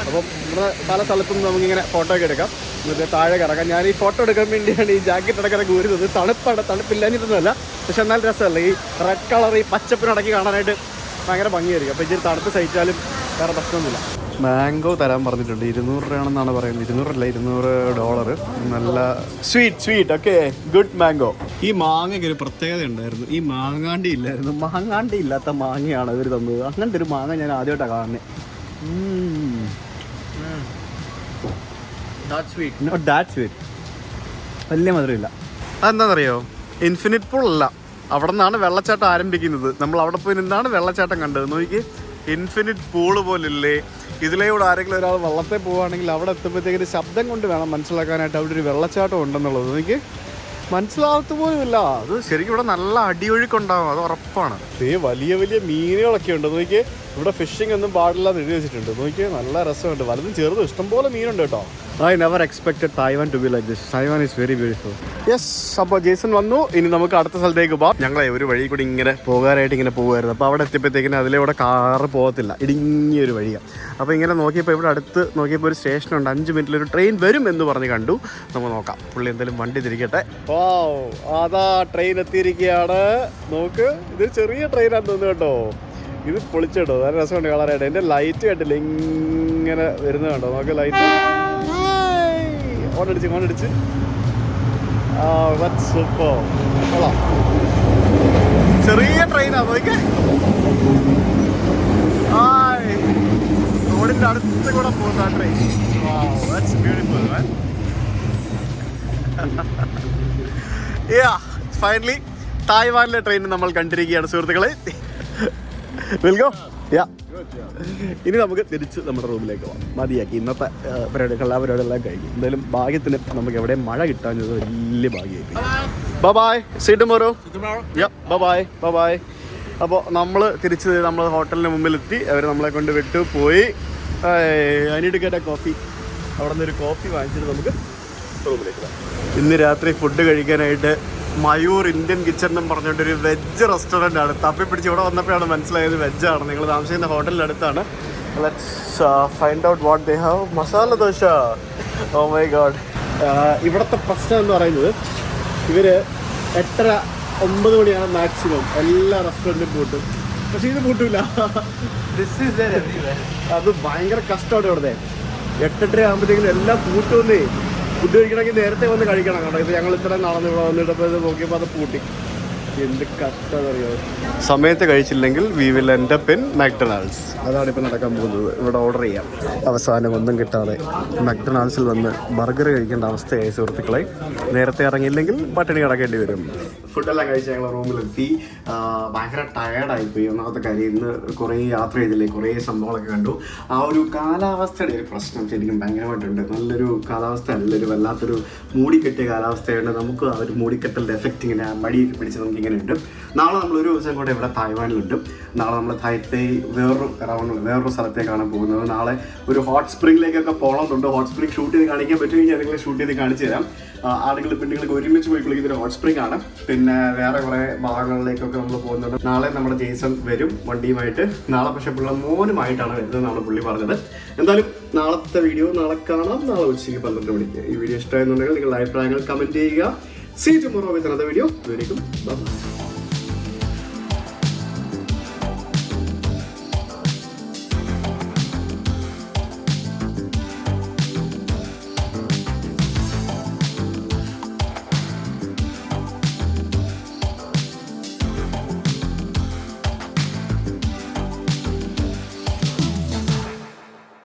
അപ്പം ഇവിടെ പല സ്ഥലത്തുനിന്ന് നമുക്കിങ്ങനെ ഫോട്ടോ ഒക്കെ എടുക്കാം. എന്നിട്ട് താഴെ കിടക്കാം. ഞാൻ ഈ ഫോട്ടോ എടുക്കാൻ വേണ്ടിയാണ് ഈ ജാക്കറ്റ് അടക്കം ഊരുന്നത്. തണുപ്പില്ലാഞ്ഞിട്ടൊന്നുമല്ല, പക്ഷെ എന്നാൽ രസമല്ല. ഈ റെഡ് കളർ ഈ പച്ചപ്പിനടക്കി കാണാനായിട്ട് ഭയങ്കര ഭംഗിയായിരിക്കും. അപ്പോൾ ഇച്ചിരി തണുപ്പ് സഹിച്ചാലും വേറെ പ്രശ്നമൊന്നുമില്ല. മാംഗോ തരാൻ പറഞ്ഞിട്ടുണ്ട്. 200 രൂപയാണെന്നാണ് പറയുന്നത്. 200 നല്ല സ്വീറ്റ്. Okay, good mango. ഈ മാങ്ങയ്ക്ക് ഒരു പ്രത്യേകത ഉണ്ടായിരുന്നു. ഈ മാങ്ങാണ്ടി ഇല്ലായിരുന്നു. മാങ്ങാണ്ടി ഇല്ലാത്ത മാങ്ങയാണ് ഇവർ തന്നത്. അങ്ങനത്തെ ഒരു മാങ്ങ ഞാൻ ആദ്യമായിട്ടാണ് കാണുന്നത്. Not that sweet. വലിയ മധുരമില്ല. അതെന്താണെന്നറിയോ, ഇൻഫിനിറ്റ് പൂൾ അല്ല, അവിടെ നിന്നാണ് വെള്ളച്ചാട്ടം ആരംഭിക്കുന്നത്. നമ്മൾ അവിടെ പോയി നിന്നാണ് വെള്ളച്ചാട്ടം കണ്ടത്. നോക്കി, ഇൻഫിനിറ്റ് പൂള് പോലില്ലേ. ഇതിലൂടെ ആരെങ്കിലും ഒരാൾ വള്ളത്തെ പോവുകയാണെങ്കിൽ അവിടെ എത്തുമ്പോഴത്തേക്കൊരു ശബ്ദം കൊണ്ട് വേണം മനസ്സിലാക്കാനായിട്ട് അവിടെ ഒരു വെള്ളച്ചാട്ടം ഉണ്ടെന്നുള്ളത്. എനിക്ക് മനസ്സിലാകത്ത പോലുമില്ല. അത് ശരിക്കും ഇവിടെ നല്ല അടിയൊഴുക്കുണ്ടാവും, അത് ഉറപ്പാണ്. ഈ വലിയ മീനുകളൊക്കെ ഉണ്ട്. നോക്കി, ഇവിടെ ഫിഷിംഗ് ഒന്നും പാടില്ല എന്ന് എഴുതി വെച്ചിട്ടുണ്ട്. നോക്കി, നല്ല രസമുണ്ട്. വലുതും ചെറുതും ഇഷ്ടംപോലെ മീനുണ്ട് കേട്ടോ. I never expected Taiwan to be like this. Taiwan is very beautiful. Yes, അപ്പോൾ ജെയ്സൺ വന്നു. ഇനി നമുക്ക് അടുത്ത സ്ഥലത്തേക്ക് പോകാം. ഞങ്ങളെ ഒരു വഴി കൂടി ഇങ്ങനെ പോകാനായിട്ട് ഇങ്ങനെ പോകുമായിരുന്നു. അപ്പോൾ അവിടെ എത്തിയപ്പോഴത്തേക്കിന് അതിലൂടെ കാറ് പോകത്തില്ല, ഇടുങ്ങിയൊരു വഴിയാണ്. അപ്പോൾ ഇങ്ങനെ നോക്കിയപ്പോൾ ഇവിടെ അടുത്ത് നോക്കിയപ്പോൾ ഒരു സ്റ്റേഷനുണ്ട്. 5 മിനിറ്റിലൊരു ട്രെയിൻ വരും എന്ന് പറഞ്ഞ് കണ്ടു. നമുക്ക് നോക്കാം. പുള്ളി എന്തായാലും വണ്ടി തിരിക്കട്ടെ. ഓ, അതാ ട്രെയിൻ എത്തിയിരിക്കുകയാണ്. നോക്ക്, ഇതൊരു ചെറിയ ട്രെയിനാന്ന് തോന്നുന്നു കേട്ടോ. ഇത് പൊളിച്ചിട്ടോ, നല്ല രസമുണ്ട് കളറായിട്ട്. എൻ്റെ ലൈറ്റ് കണ്ടില്ല, ഇങ്ങനെ വരുന്നത് കണ്ടോ. നോക്ക്, ലൈറ്റ് ഓണടിച്ച് സൂപ്പർ. കൊള്ളാം, ചെറിയ ട്രെയിനാണ്. നോക്കേ, റോഡിൻ്റെ അടുത്ത് കൂടെ പോകുന്ന train. That's beautiful man. Finally തായ്വാനിലെ ട്രെയിൻ നമ്മൾ കണ്ടിരിക്കുകയാണ് സുഹൃത്തുക്കളെ. വെൽഗോ. ഇനി നമുക്ക് തിരിച്ച് നമ്മുടെ റൂമിലേക്ക് പോകാം. മതിയാക്കി ഇന്നത്തെ പരിപാടികളെല്ലാം കഴിഞ്ഞു. എന്തായാലും ഭാഗ്യത്തിന് നമുക്ക് എവിടെ മഴ കിട്ടാഞ്ഞത് വലിയ ഭാഗ്യമായി. Bye, see tomorrow. ബൈ. അപ്പോൾ നമ്മൾ തിരിച്ച് നമ്മൾ ഹോട്ടലിന് മുമ്പിലെത്തി. അവർ നമ്മളെ കൊണ്ട് വിട്ടു പോയി. I need to get a coffee. അവിടെ നിന്നൊരു കോഫി വാങ്ങിച്ചിട്ട് നമുക്ക് റൂമിലേക്ക് പോകാം. ഇന്ന് രാത്രി ഫുഡ് കഴിക്കാനായിട്ട് മയൂർ ഇന്ത്യൻ കിച്ചൺ എന്നും പറഞ്ഞിട്ടൊരു വെജ് റെസ്റ്റോറൻ്റ് ആണ്. തപ്പിപ്പിടിച്ച് ഇവിടെ വന്നപ്പോഴാണ് മനസ്സിലായത് വെജാണ്. നിങ്ങൾ താമസിക്കുന്ന ഹോട്ടലിൻ്റെ അടുത്താണ്. Let's find out what they have. Masala dosa. Oh my god. ഇവിടുത്തെ പ്രശ്നം എന്ന് പറയുന്നത് ഇവർ 8:30-9 മണിയാണ് മാക്സിമം എല്ലാ റെസ്റ്റോറൻറ്റും പൂട്ടും. പക്ഷേ ഇത് പൂട്ടില്ല. അത് ഭയങ്കര കഷ്ടമാണ് ഇവിടുത്തെ. 8:30 ആകുമ്പോഴത്തേക്കും എല്ലാം പൂട്ടുമെന്നേ. ഫുഡ് കഴിക്കണമെങ്കിൽ നേരത്തെ വന്ന് കഴിക്കണം കേട്ടോ. ഇപ്പോൾ ഞങ്ങൾ ഇത്ര നടന്ന് ഇവിടെ വന്നിട്ടപ്പോൾ ഇത് നോക്കിയപ്പോൾ അത് പൂട്ടി. എന്ത് കഷ്ടം അറിയോ. സമയത്ത് കഴിച്ചില്ലെങ്കിൽ we will end up in McDonald's. അതാണ് ഇപ്പോൾ നടക്കാൻ പോകുന്നത്. ഇവിടെ ഓർഡർ ചെയ്യാം. അവസാനം ഒന്നും കിട്ടാതെ മക്ഡൊണാൾഡ്സിൽ വന്ന് ബർഗർ കഴിക്കേണ്ട അവസ്ഥയായി സുഹൃത്തുക്കളെ. നേരത്തെ ഇറങ്ങിയില്ലെങ്കിൽ പട്ടിണി കിടക്കേണ്ടി വരും. ഫുഡെല്ലാം കഴിച്ച് ഞങ്ങൾ റൂമിലെത്തി. ഭയങ്കര ടയേർഡായിപ്പോയി. ഒന്നാമത്തെ കാര്യം ഇന്ന് കുറേ യാത്ര ചെയ്തില്ലേ, കുറേ സംഭവങ്ങളൊക്കെ കണ്ടു. ആ ഒരു കാലാവസ്ഥയുടെ ഒരു പ്രശ്നം ശരിക്കും ഭയങ്കരമായിട്ടുണ്ട്. നല്ലൊരു കാലാവസ്ഥ അല്ല, ഒരു വല്ലാത്തൊരു മൂടിക്കെട്ടിയ കാലാവസ്ഥയുണ്ട്. നമുക്ക് ആ ഒരു മൂടിക്കെട്ടലിൻ്റെ എഫക്റ്റ് ഇങ്ങനെ മടിയൊക്കെ പിടിച്ച് നമുക്ക് ഇങ്ങനെ ഉണ്ട്. നാളെ നമ്മളൊരു ദിവസം കൂടെ ഇവിടെ തായ്വാനിലുണ്ട്. നാളെ നമ്മൾ തായ്പേയ് വേറൊരു സ്ഥലത്തേക്കാണ് പോകുന്നത്. നാളെ ഒരു ഹോട്ട് സ്പ്രിങ്ങിലേക്കൊക്കെ പോകണമെന്നുണ്ട്. ഹോട്ട് സ്പ്രിങ് ഷൂട്ട് ചെയ്ത് കാണിക്കാൻ പറ്റുമെങ്കിൽ അതെങ്കിലും ഷൂട്ട് ചെയ്ത് കാണിച്ചു തരാം. ആളുകൾ പെണ്ണുങ്ങൾക്ക് ഒരുമിച്ച് പോയി കുളിക്കുന്ന ഒരു ഹോട്ട് സ്പ്രിങ് ആണ്. പിന്നെ വേറെ കുറേ ഭാഗങ്ങളിലേക്കൊക്കെ നമ്മൾ പോകുന്നുണ്ട്. നാളെ നമ്മുടെ ജെയ്സൺ വരും വണ്ടിയുമായിട്ട്. നാളെ പക്ഷേ പുള്ള മോനുമായിട്ടാണ് വരുന്നതെന്നാണ് പുള്ളി പറഞ്ഞത്. എന്തായാലും നാളത്തെ വീഡിയോ നാളെ കാണാം. നാളെ ഉച്ചയ്ക്ക് 12 മണിക്ക്. ഈ വീഡിയോ ഇഷ്ടമായെന്നുണ്ടെങ്കിൽ നിങ്ങൾ അഭിപ്രായങ്ങൾ കമൻറ്റ് ചെയ്യുക. See you tomorrow with another video. Very good. Bye bye.